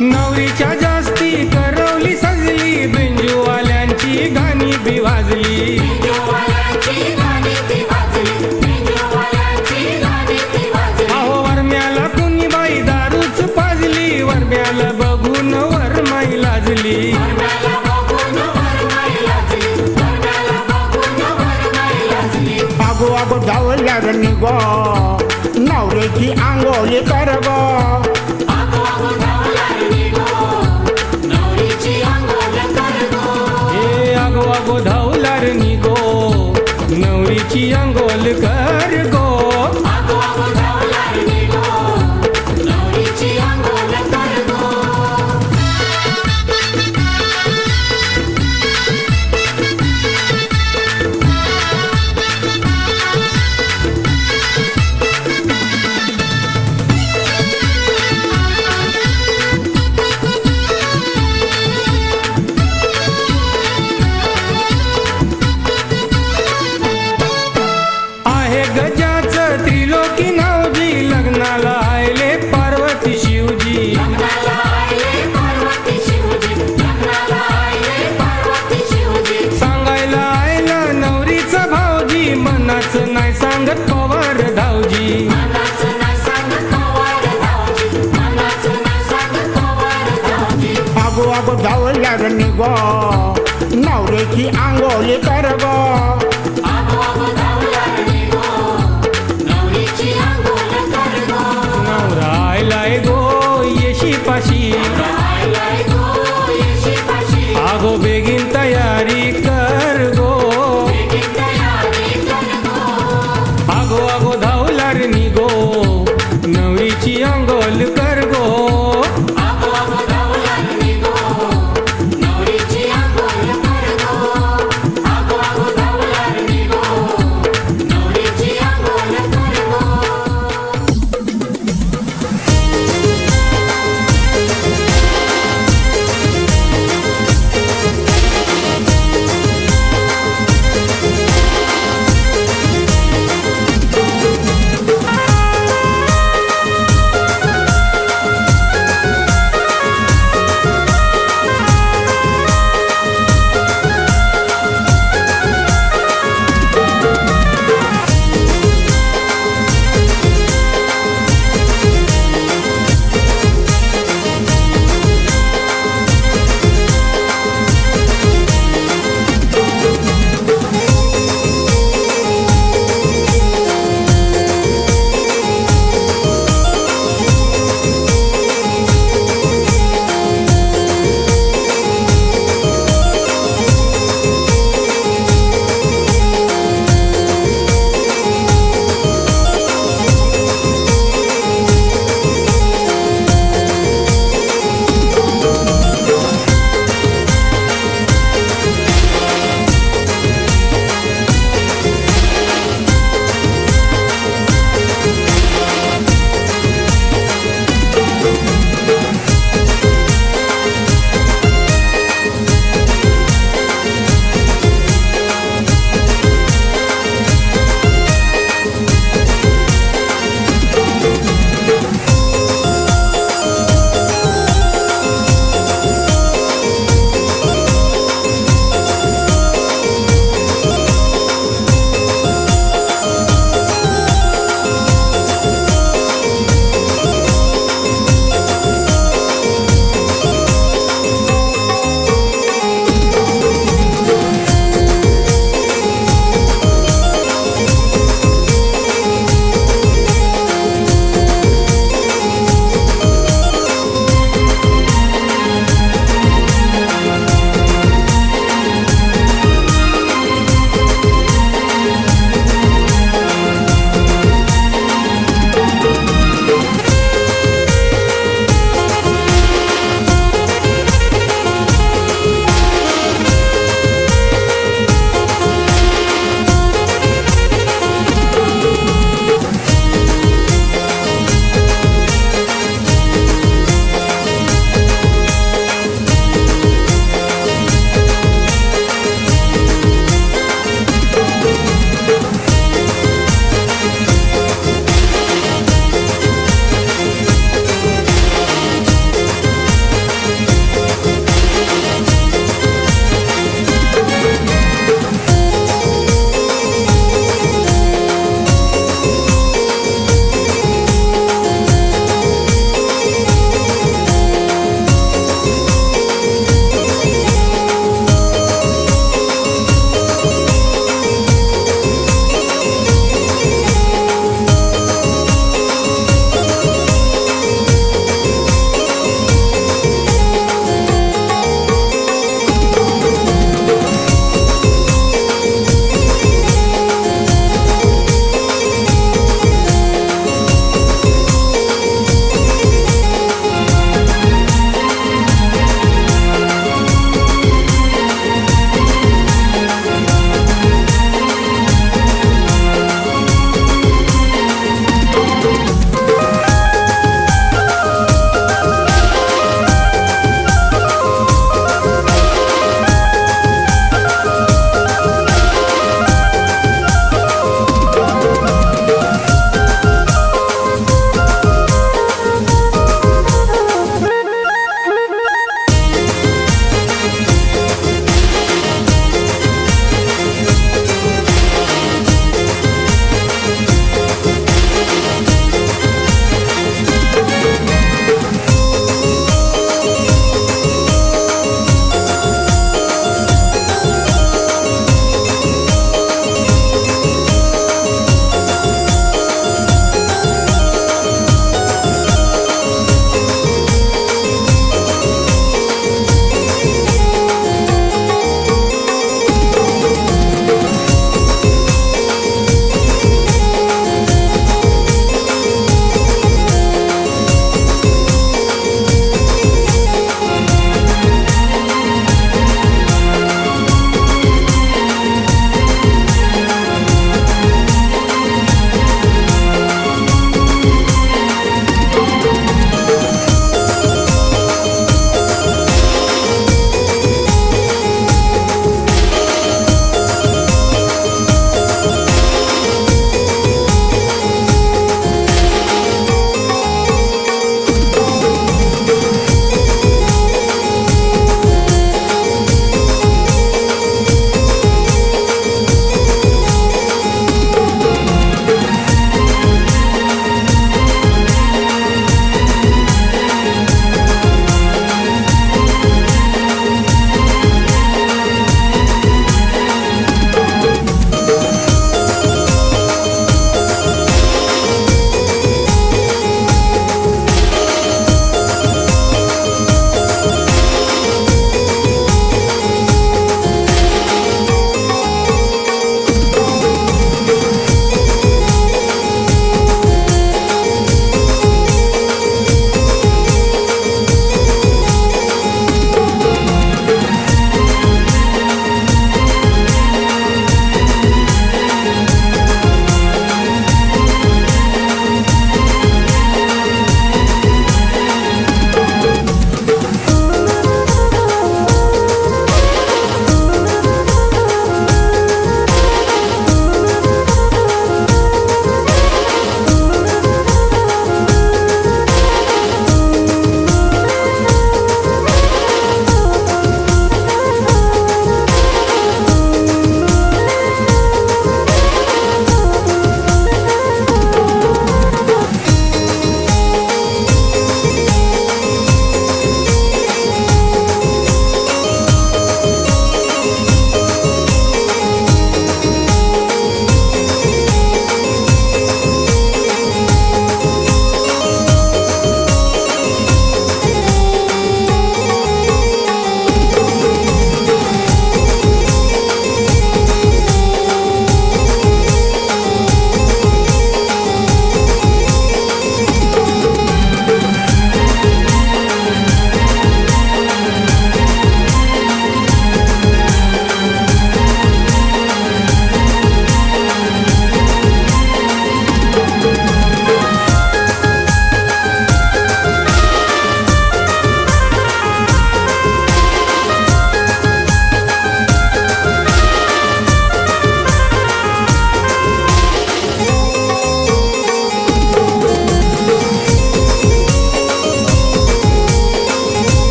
S11: नवरीच्या जास्ती करवली सजली, बिंजूवाल्यांची गाणी बी वाजली. अहो वरम्याला कुणी बाई दारूच पाजली, वरम्याला बघून वरमाई लाजली. आगो आगो धावल्यावर निघो, नवऱ्याची आंघोळी कर गो. आगो आगो धावल्यावर निघो, नवरीची आंघोळ कर गो. आहे गजाचं त्रिलोकी नावजी, लग्नाला आले पार्वती शिवजी. सांगायला आयला नवरीचा भावजी, मनाचं नाही सांगत पवार धावजी. आगो आगो धावल्यावर निघो, नवऱ्याची आंघोळी कर गो. नवरा आयलाय गो येशीपाशी, आगो बेगीन तयारी कर गो. आगो आगो धावल्यावर निघो, नवरीची आंघोळ कर गो.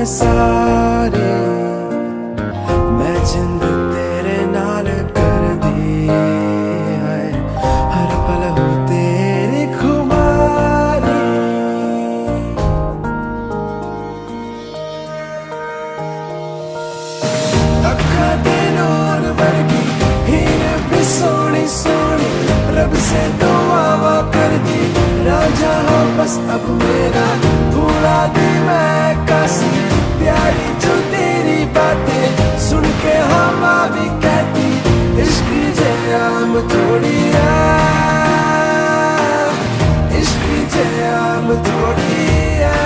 S3: सारी मैं जिंद तेरे नाल कर दी है हर पल हो तेरी खुमारी अखा दे नूर वर्गी हीर भी सोनी सोनी रब से दुआ कर दी राजा हो बस अब मेरा भूला दी मैं कासी प्यारी जो तेरी बातें सुन के हवा भी कहती इश्क जयाम थोड़ी है इश्क जयाम थोड़ी है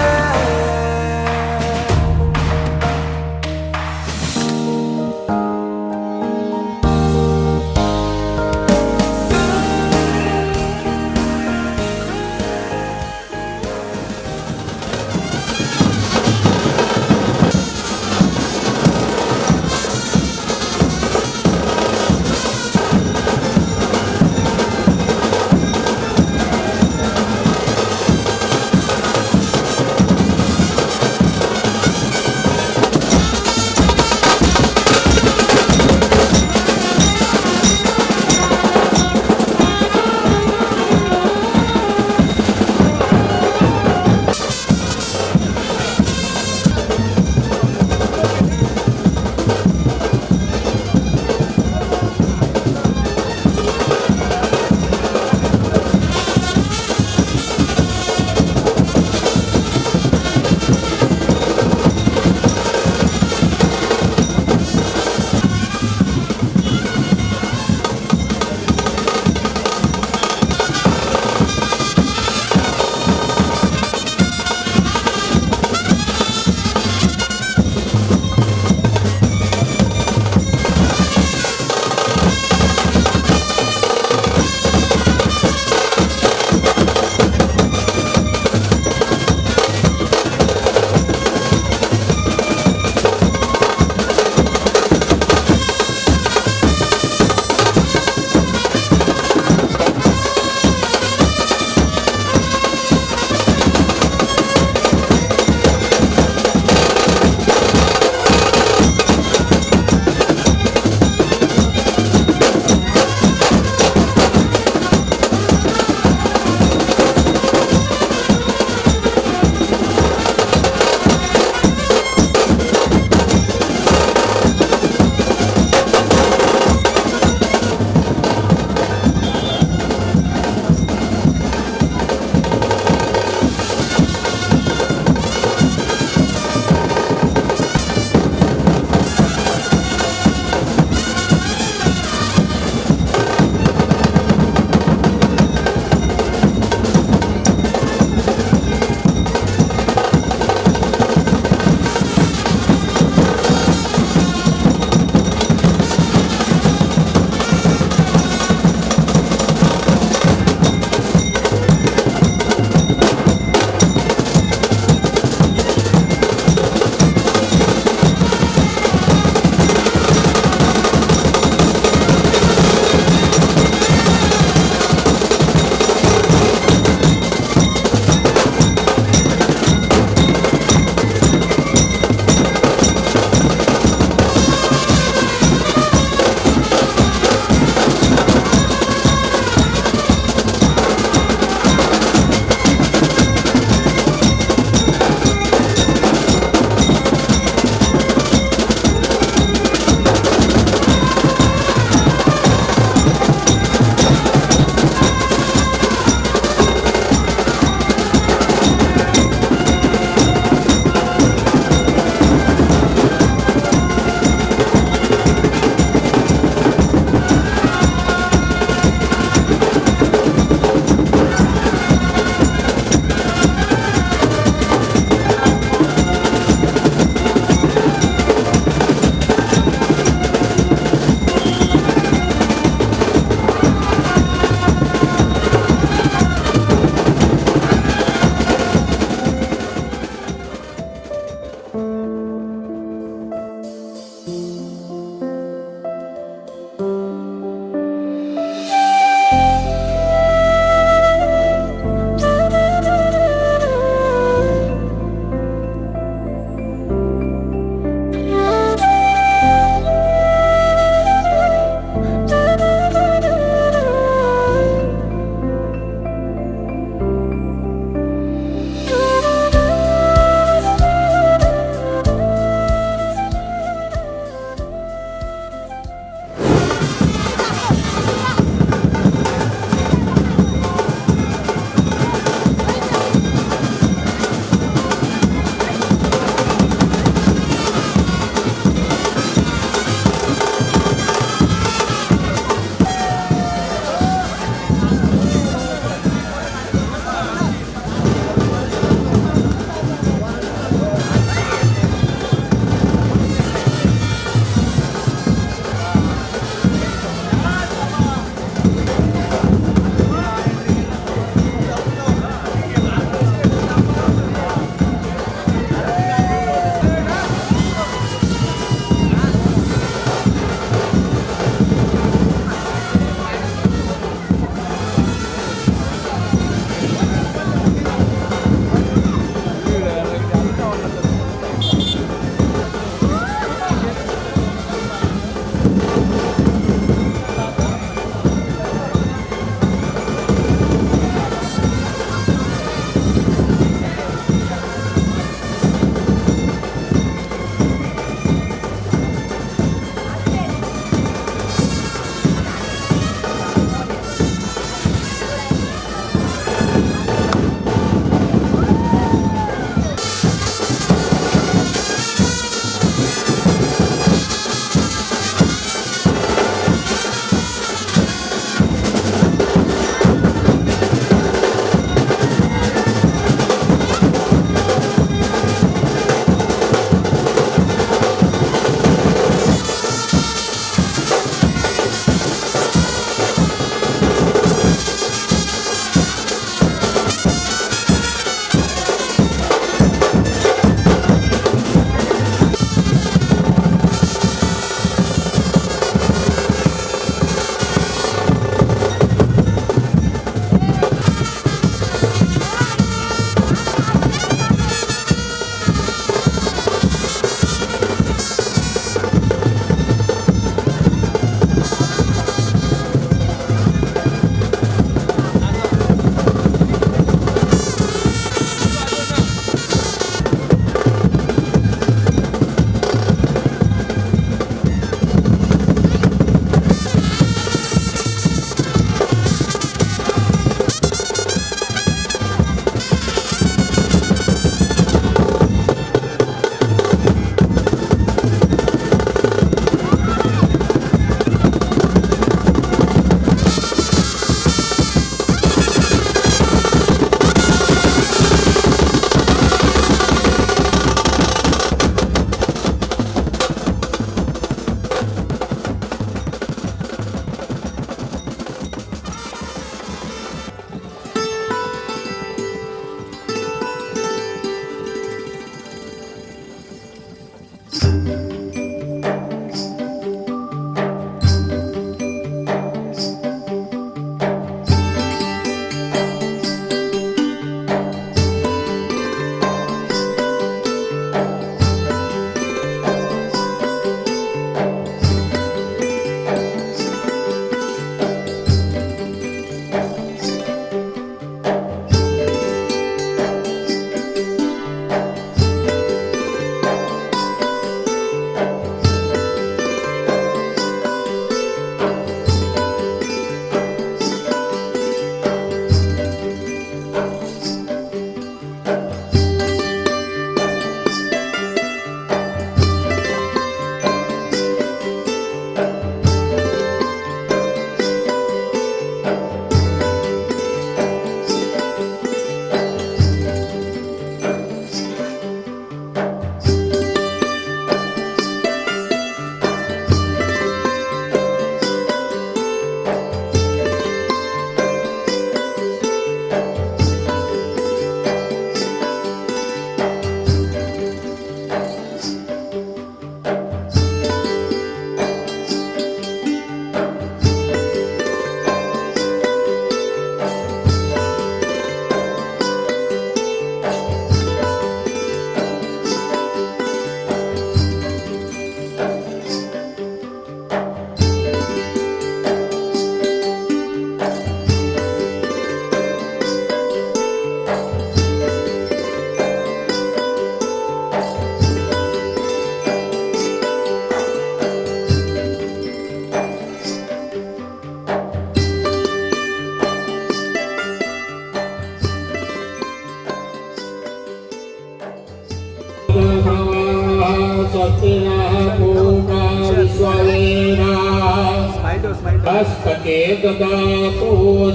S11: हस्तके ददातु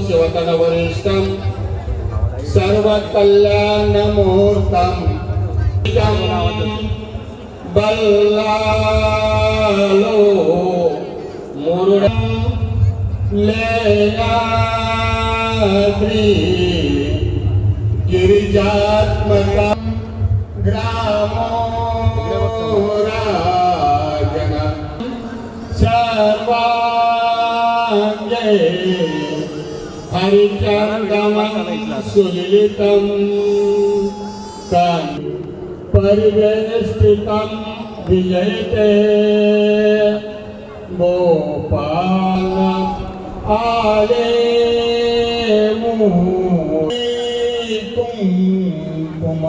S11: शिवतनवरिष्ठं सर्वकल्याणमूर्तं बल्लालो मुरुडं लेनाद्रि गिरिजात्मकं ग्रामो राजन सर्वाङ्गे हरिचन्दनं सुलिलितं तं परिवेष्टितं विजयते गोपाल आले कुंकुम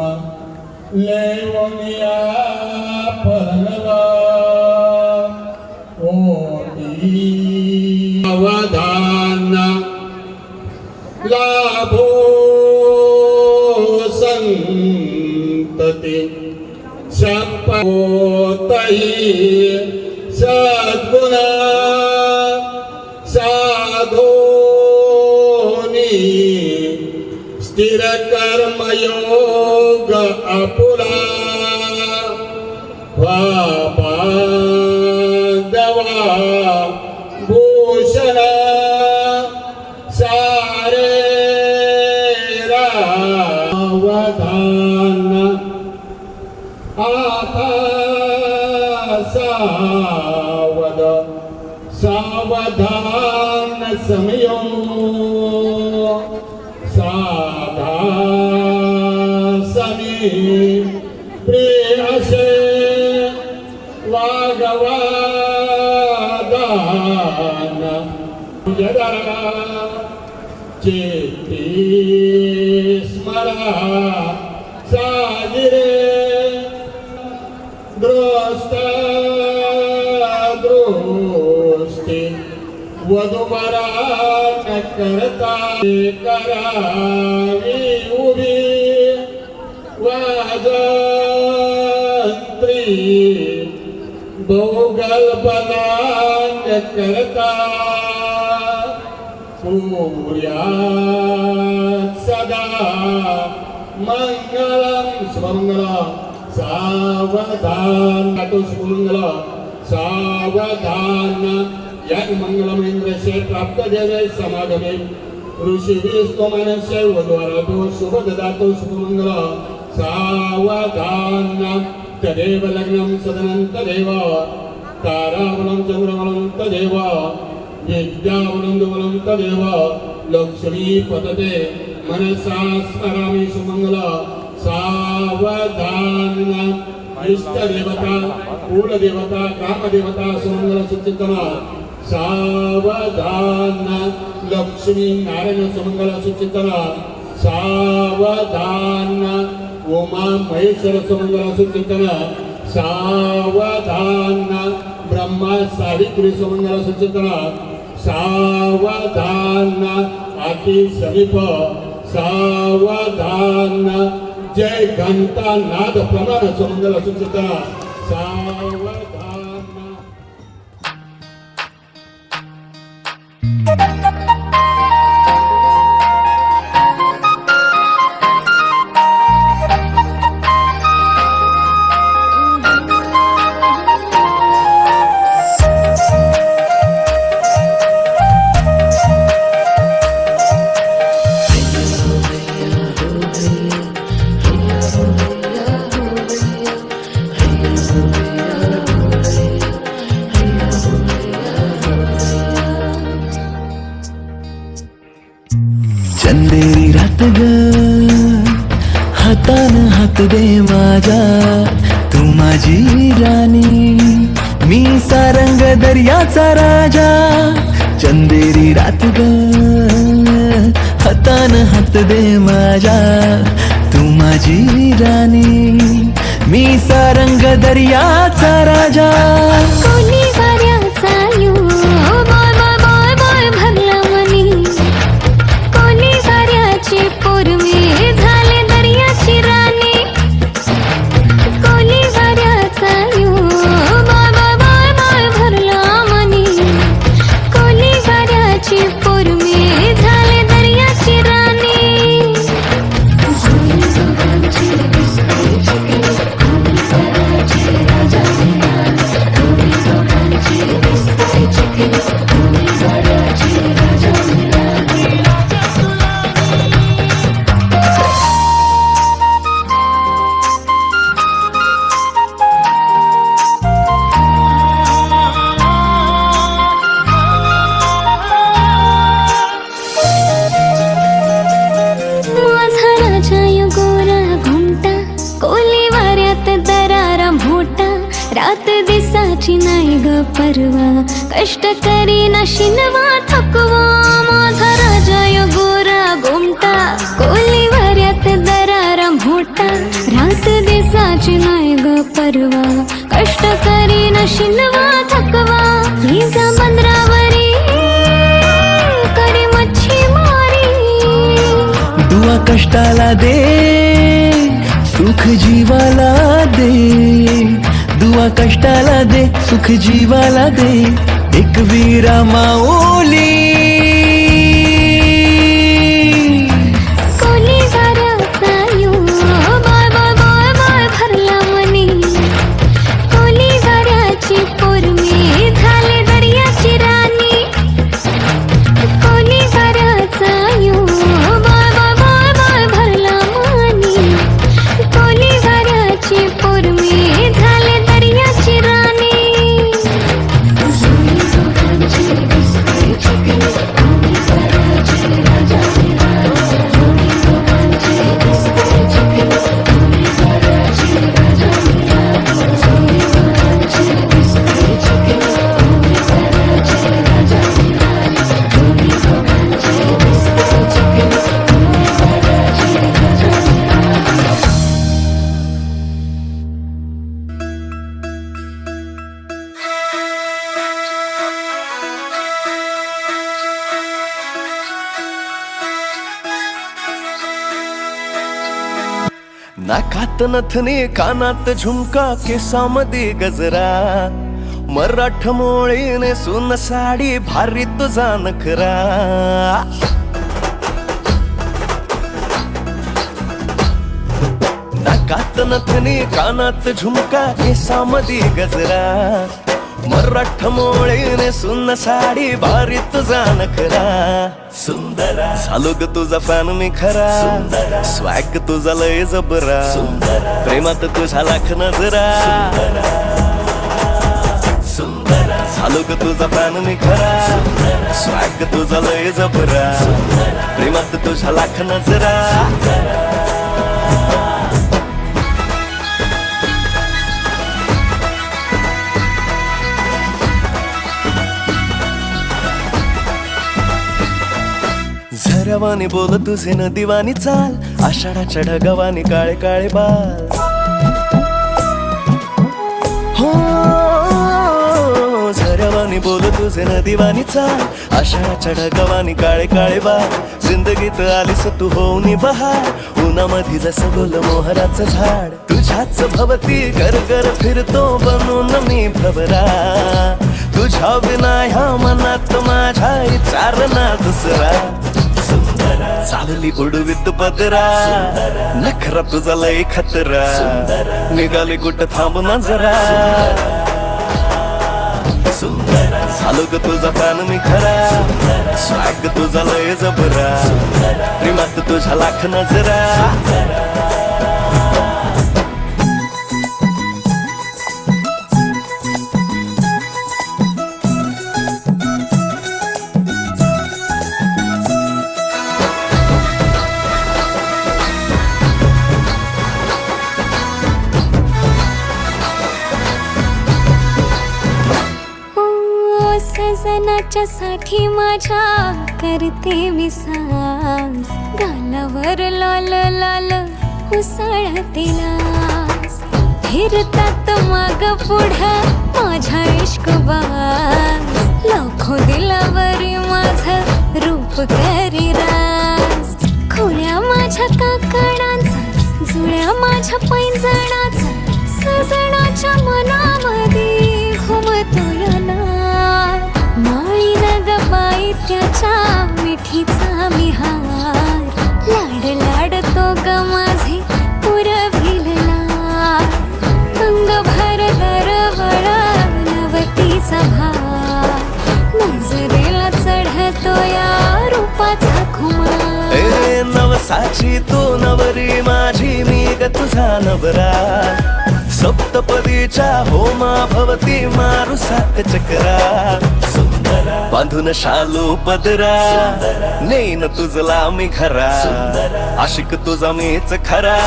S11: लेवनिया परनवा ओटी अवधान लाभो संतति सपोतई सद्गुण साधोनी स्थिर कर्मयोग अपुरा वादवा भूषण सारे रावधान आता सावध सावधान समयो साधा समी प्रियसे वागवादान जरा चेती स्मरा साजिरे दृष्टा दृष्टी वधुवरा न करता करावी उभी वाजंत्री बहुगल्पना न करता सूर्यात सदा मंगलम सुमंगलम सावधान तो सुमंगल सावधान यज्ञ मंगलम इंद्र से प्राप्त देवे समागमे ऋषिभिस्तो मनस्य वद्वारातो शुभ ददातो शुभमंगल सावधान तदेव लग्नं सदनं तदेव तारावनं चंद्रवनं तदेव विद्यावनं दुवनं तदेव लक्ष्मी पतते मनसा स्मरामि सुमंगल सावधान इष्ट देवता कुल देवता ग्राम देवता सुमंगल सुचिंतना सावधान लक्ष्मी नारायण सुमंगल सुचिंतना सावधान उमा महेश्वर सुमंगल सुचिंतना सावधान ब्रह्मा सावित्री सुमंगल सुचिंतना सावधान अति समीप सावधान जय घंटा नाद प्रमाण सुमंगल सुचिंतना सावधान
S2: चंदेरी रात ग हातान हात दे माझा तू माझी राणी मी सारंग दर्याचा राजा चंदेरी रात ग हातान हात दे माझा तू माझी राणी मी सारंग दर्याचा राजा
S6: कोणी वाऱ्याचा यू बाय बाय बाय बाय भरला मनी कोणी वाऱ्याची पोरमी झाले दर्याची राणी कोणी वाऱ्याचा यू बाय बाय बाय बाय भरला मनी कोणी परवा कष्ट करी न शिनवा थकवा माझा राजा यो गोरा गोमटा कोलीवाऱ्यात दरारा मोठा रात दिसाची नाही ग परवा कष्ट करी न शिनवा थकवा विजा बंदरावरी करी मच्छी मारी
S2: दुआ कष्टाला दे सुख जीवाला दे दुआ कष्टाला दे सुख जीवाला दे एक वीरा माऊली
S6: कोली वाऱ्याचा यो बाय बाय बाय बाय भरला मनी कोली वाऱ्याची पोरमी झाले दर्याची राणी कोली वाऱ्याचा यो बाय बाय बाय बाय भरला मनी कोली वाऱ्याची पोरमी झाले दर्याची राणी
S3: नाकात नथनी कानात झुमका केसामध्ये गजरा मराठ मोळीने सुन साडी भारी तुझा नखरा नाकात नथनी कानात झुमका केसामध्ये गजरा मराठ मोळीने सुन साडी भारी तुझा नखरा सुंदरा झालो ग तुझा फॅन मी खरा स्वॅग तुझा लय जबरा प्रेमात तुझा लाख नजरा सुंदरा झालो ग तुझा फॅन मी खरा स्वॅग तुझा लय जबरा प्रेमात तुझा लाख नजरा झरवानी बोल तुझे न दिवानी चाल आषाढाच्या ढगावानी काळे काळे बाल हो झरवानी बोल तुझे न दिवानी चाल आषाढाच्या ढगावानी काळे काळे बाल जिंदगीत आलीस तू होऊनी बहार उन्हामध्ये जसं गोल मोहराचं झाड तुझ्याच भवती कर कर फिरतो बनून मी भवरा तुझ्या विना ह्या मनात माझ्या विचार ना दुसरा चालली उडवीत पदरा नखरा तुझा लय खतरा निघाली कुठं थांब ना जरा सुंदर झालो ग तुझा फॅन मी खरा स्वॅग तुझा लय जबरा प्रेमात तुझ्या लाख नजरा
S6: सजनाच्या साठी माझ्या करते मी सांस गालावर लाल लाल उसळते लास फिरतात माग पुढं माझ्या इश्क बास लाखो दिलावरी माझं रूप करी रास खोल्या माझ्या काकडांचा जुळ्या माझ्या पैंजणाचा सजनाच्या मनामध्ये घुमतो या माळी नग बाई त्याच्या मिठीचा मी हार लाड लाडतो ग माझे पुरविलला अंग भर दरवळ नवतीचा भार नजरेला चढतो या रूपाचा खुमार
S3: ए नवसाची तू नवरी माझी मी ग तुझा नवरा सप्तपदीच्या होमा भवती मारू सात चक्रा बांधून शालू पदरा नेन तुझला मी खरा आशिक तुझा मीच खरा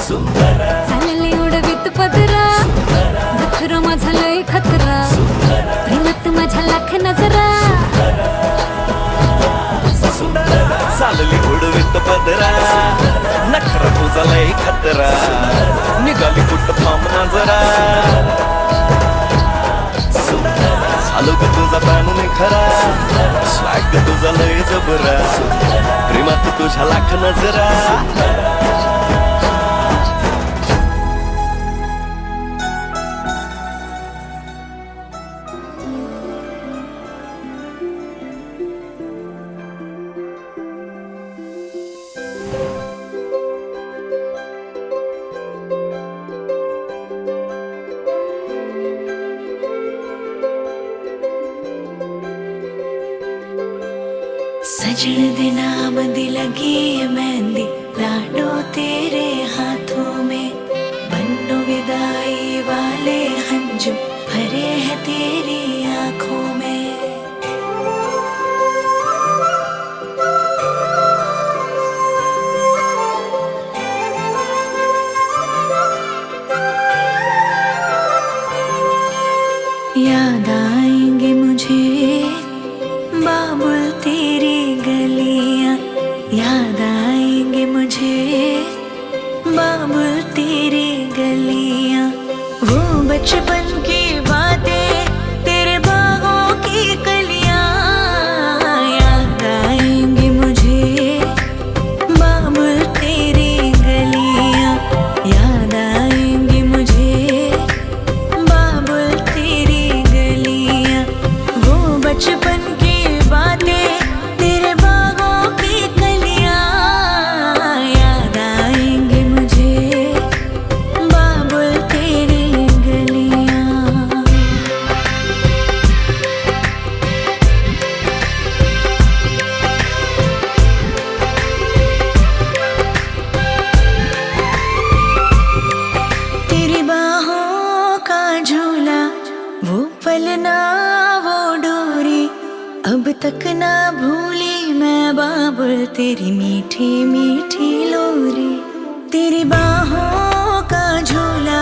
S6: चालले उडवीत पदरा खतरा प्रेमात माझ्या लाख नजरा
S3: चालली उडवीत पदरा नखरा तुझा लय खतरा निघाली कुठ थांब नजरा चालू ग तुझा प्राण खरा स्वॅग तुझा लय जबरा प्रेमात तुझ्या लाख नजरा
S1: सजन दे नाम दी लगी है मेहंदी लाडो तेरे हाथों में बन्नो विदाई वाले हंजू भरे हैं तेरी आंखों में याद आएंगे मुझे बाबुल तेरी गलियां याद आएंगे मुझे बाबुल तेरी गलियां वो बचपन की बातें तेरे बागों की कलियां याद आएंगे मुझे बाबुल तेरी गलियां याद आएंगे मुझे बाबुल तेरी गलियां वो बचपन की बातें तेरे बागों की कलियां याद आएंगे मुझे बाबुल तेरी गलियां तेरी बाहों का झूला वो पलना वो डोरी अब तक ना भूली मैं बाबुल तेरी मीठी मीठी लोरी तेरी बाहों का झूला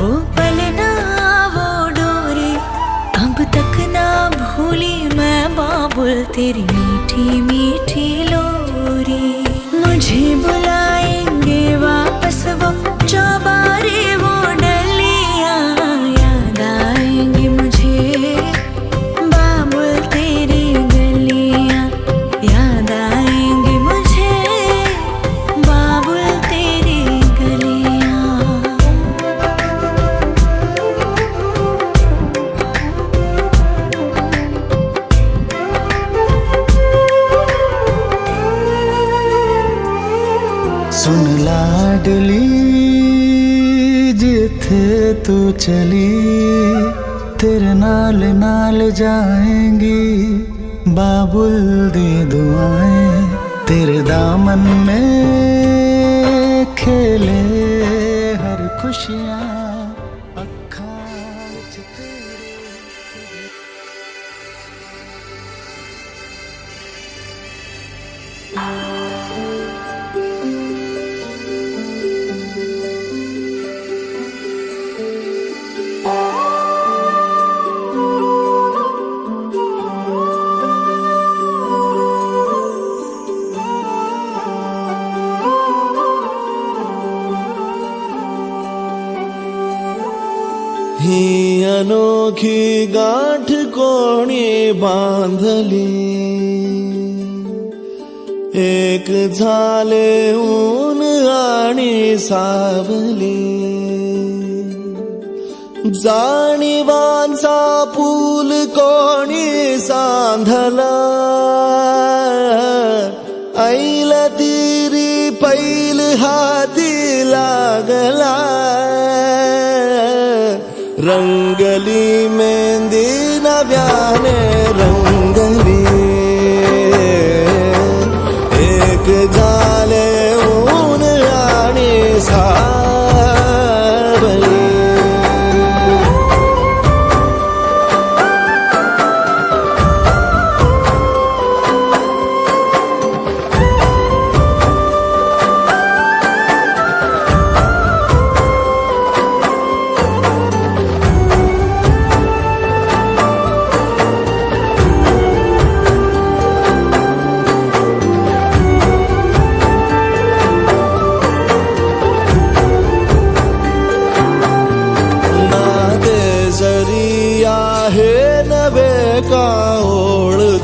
S1: वो पलना वो डोरी अब तक ना भूली मैं बाबुल तेरी मीठी मीठी लोरी मुझे बुलाएंगे वापस वो चौबारे वो डलियां याद आएंगे मुझे बाबुल तेरी गलियां याद आएंगे मुझे बाबुल तेरी गलियां
S2: सुन लाडली जिथे तू चली तेरे नाल नाल जाएंगी बाबुल दी दुआएं तेरे दामन में खेले हर खुशियाँ अखां विच तेरे
S3: ही अनोखी गाठ कोणी बांधली एक झाले ऊन आणि सावली जाणीवांचा पूल कोणी सांधला ऐल तिरी पैल हाती लागला रंगली मेहंदी नव्याने रंगली एक झाले ऊन आणि सावली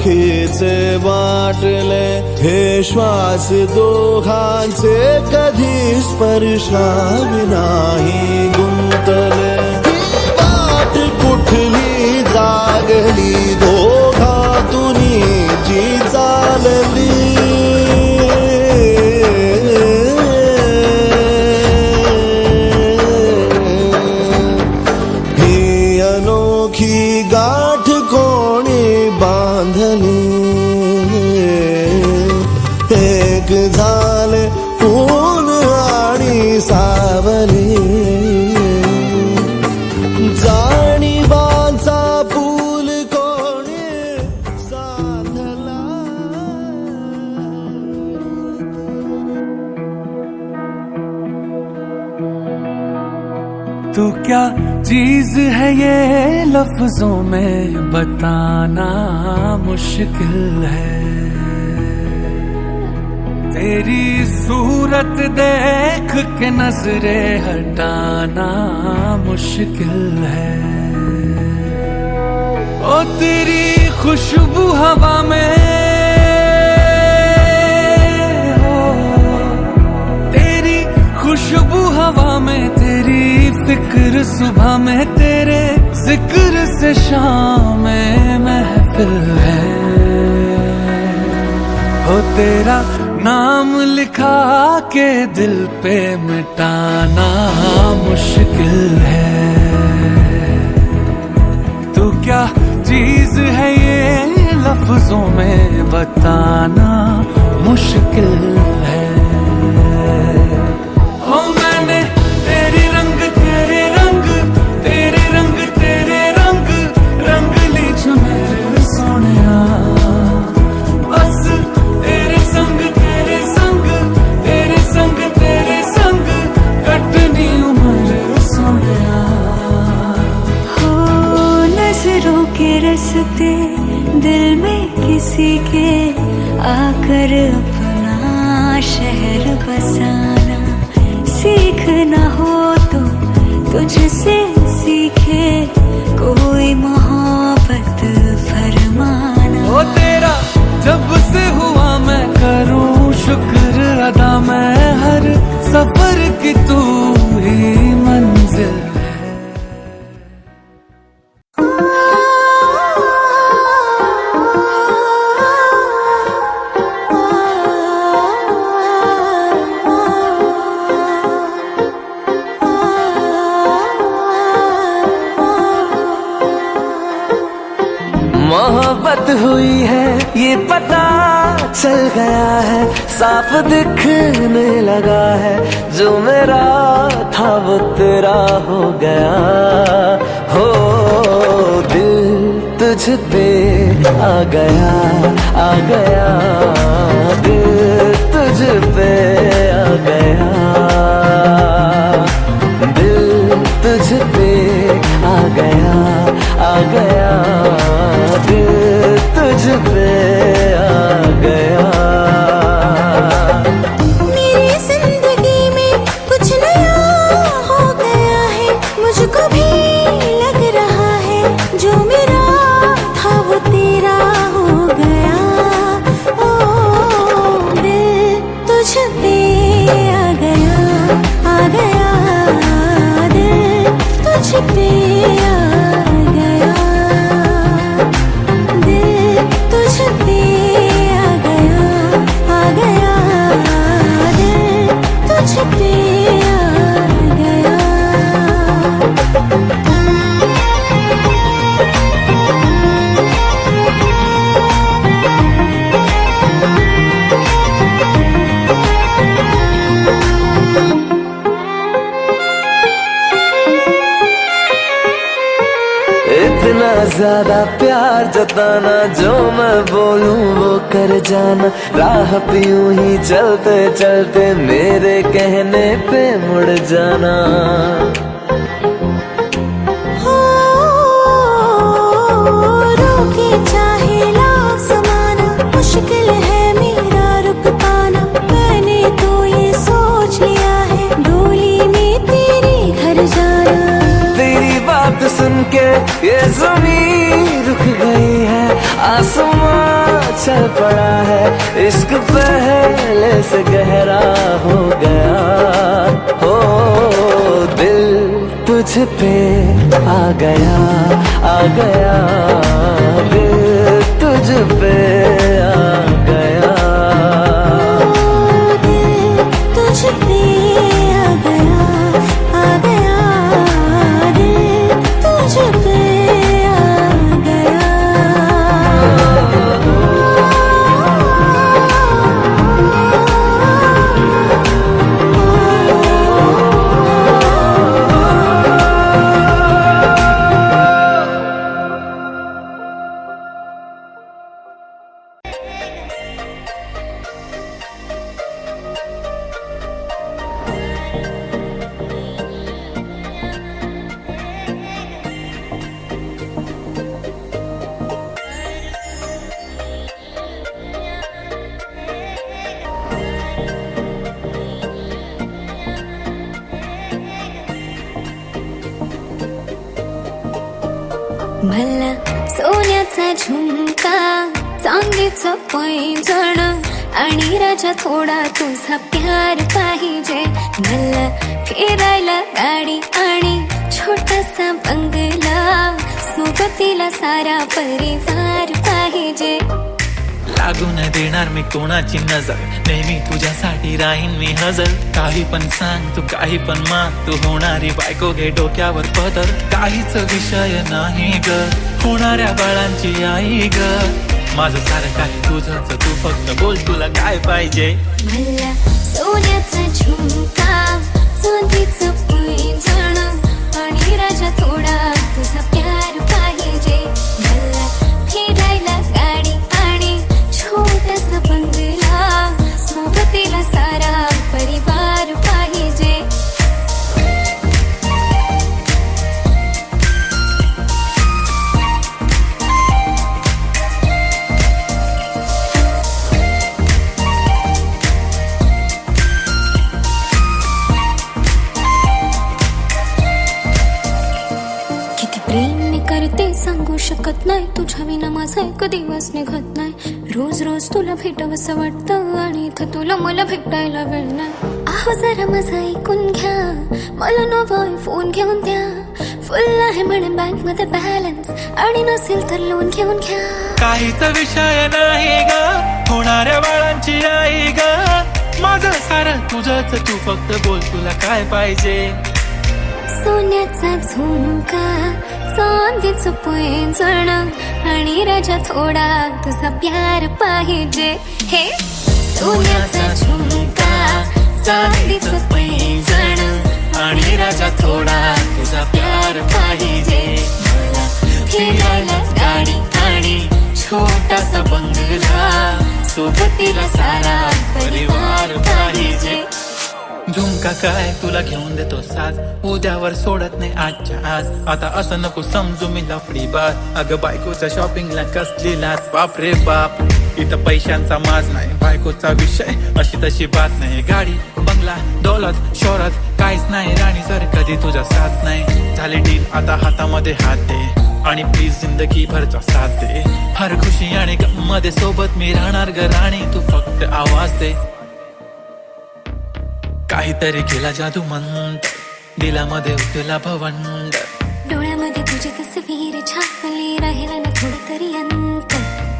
S3: ओळखीचे वाटले हे श्वास दोघांचे कधी स्पर्शाविनाही गुंतले ही वाट कुठली जागली दोघातून जी चालली ही अनोखी गाठ कोणी बांधली एक झाले ऊन आणि सावली जाणीवांचा पूल कोणी साधला
S2: तू क्या चीज है ये लफ्जों में बताना मुश्किल है तेरी सूरत देख के नजरे हटाना मुश्किल है ओ तेरी खुशबू हवा में हो तेरी खुशबू हवा में तेरी फिक्र सुबह में तेरे जिक्र से शाम में महफिल है हो तेरा नाम लिखा के दिल पे मिटाना मुश्किल है तू क्या चीज है ये लफ्जों में बताना मुश्किल है हो मैंने तेरे रंग रंग ली जो मेरे सोनिया बस तेरे संग कटनी उम्र सोनिया
S1: हो नजरों के रस्ते दिल में किसी के आकर अपना शहर बसाना सीखना हो तो तुझसे सीखे कोई मोहब्बत फरमाना
S2: ओ तेरा जब से हुआ मैं करूं शुक्र अदा मैं हर सफर की तू ही मंजिल मोहब्बत हुई है ये पता चल गया है साफ दिखने लगा है जो मेरा था वो तेरा हो गया हो दिल तुझ पे आ गया दिल तुझ पे आ गया दिल तुझ पे आ गया दिल तुझ पे आ गया
S1: मेरी जिंदगी में कुछ नया हो गया है मुझको भी लग रहा है जो मेरा था वो तेरा हो गया ओ दिल तुझ पे आ गया दिल तुझ पे आ गया दिल तुझ पे आ गया दिल तुझ पे आ गया
S2: इतना ज्यादा प्यार जताना जो मैं बोलूं वो कर जाना राह पे यूं ही चलते चलते मेरे कहने पे मुड़ जाना
S1: हो रोके चाहे लाख ज़माना मुश्किल है मेरा रुक पाना मैंने तो ये सोच लिया है डोली में तेरे घर जाना
S2: तेरी बात सुन के ये ज़मीं रुक गई है आसमां चल पड़ा है, इश्क पहले से गहरा हो गया। हो दिल तुझ पे आ गया, आ गया, दिल तुझ पे आ गया,
S1: दिल तुझ पे आ गया, आ गया, दिल तुझ पे आ गया। मला सोन्याचा झुमका, चांदीचं पैंजण आणि राजा थोडा तुझा प्यार पाहिजे. मला फिरायला गाडी आणि छोटासा बंगला, सोबतीला सारा परिवार पाहिजे.
S12: लागू न देणार मी कोणाची नजर, नेहमी तुझ्यासाठी राहीन मी हजर. काही पण सांग तू, काही पण माग, तू होणारी बायको घे डोक्यावर पदर. काहीच विषय नाही ग, होणाऱ्या बाळांची आई ग. माझं सारं काय तुझंच, तू फक्त बोल तुला काय पाहिजे.
S1: मला सोन्याचा झुमका, चांदीचं पैंजण आणि राजा थोडा तुझा प्यार पाहिजे. मला फिरायला गाडी आणि छोटासा बंगला, सोबतीला सारा परिवार पाहिजे. किती प्रेम मी करते सांगू शकत नाही, तुझ्या विना माझा एक दिवस निघत नाही. रोज रोज तुला भेटावंसं वाटतं आणि इथं तुला मला भेटायला वेळ नाही. आहो जरा माझं ऐकून घ्या, मला नवा फोन घेऊन द्या. फुल आहे म्हणे बँक मध्ये बॅलन्स आणि नसेल तर लोन घेऊन घ्या.
S12: काहीच विषय नाही ग, होणाऱ्या बाळांची आई ग. माझं सारं तुझंच, तू फक्त बोल तुला काय पाहिजे.
S1: सोन्याचा झुमका, चांदीचं पैंजण आणि राजा थोडा तुझा प्यार पाहिजे. हे सोन्याचा झुमका, चांदीचं पैंजण आणि राजा थोडा तुझा प्यार पाहिजे. मला फिरायला गाडी आणि छोटासा बंगला, सोबतीला सारा परिवार पाहिजे.
S12: झुमका काय तुला घेऊन देतो साज, उद्यावर सोडत नाही आजच्या आज. आता असं नको समजू मी लफडी बात, अगं बायकोच्या शॉपिंगला कसली लाज. बाप रे बाप, इथं पैशांचा माज नाही, बायकोचा विषय अशी तशी बात नाही. गाडी बंगला दौलत शोहरत काहीच नाही राणी, जर कधी तुझा साथ नाही. झाली डील आता हातामध्ये हात दे आणि प्लीज जिंदगी भरचा साथ दे. हर खुशी आणि गम मध्ये सोबत मी राहणार ग राणी, तू फक्त आवाज दे. काहीतरी केला जादू मंत, दिलामध्ये उठला भवंड.
S1: डोळ्यामध्ये तुझी तस्वीर छापली, राहिला ना थोडं तरी अंत.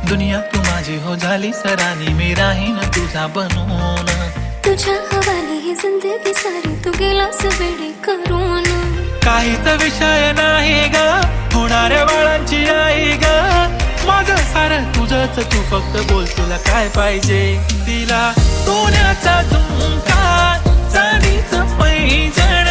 S12: दुनिया तू माझी हो झाली सरानी, मी राहीन तुझा बनून.
S1: तुझ्या हवाली ही जिंदगी सारी, तू गेलास वेडी करून.
S12: काहीच विषय नाही ग, होणाऱ्या बाळांची आई ग. माझं सारं तुझंच, तू फक्त बोल तुला काय पाहिजे. तिला सोन्याचा झुमका, चांदीचं पैंजण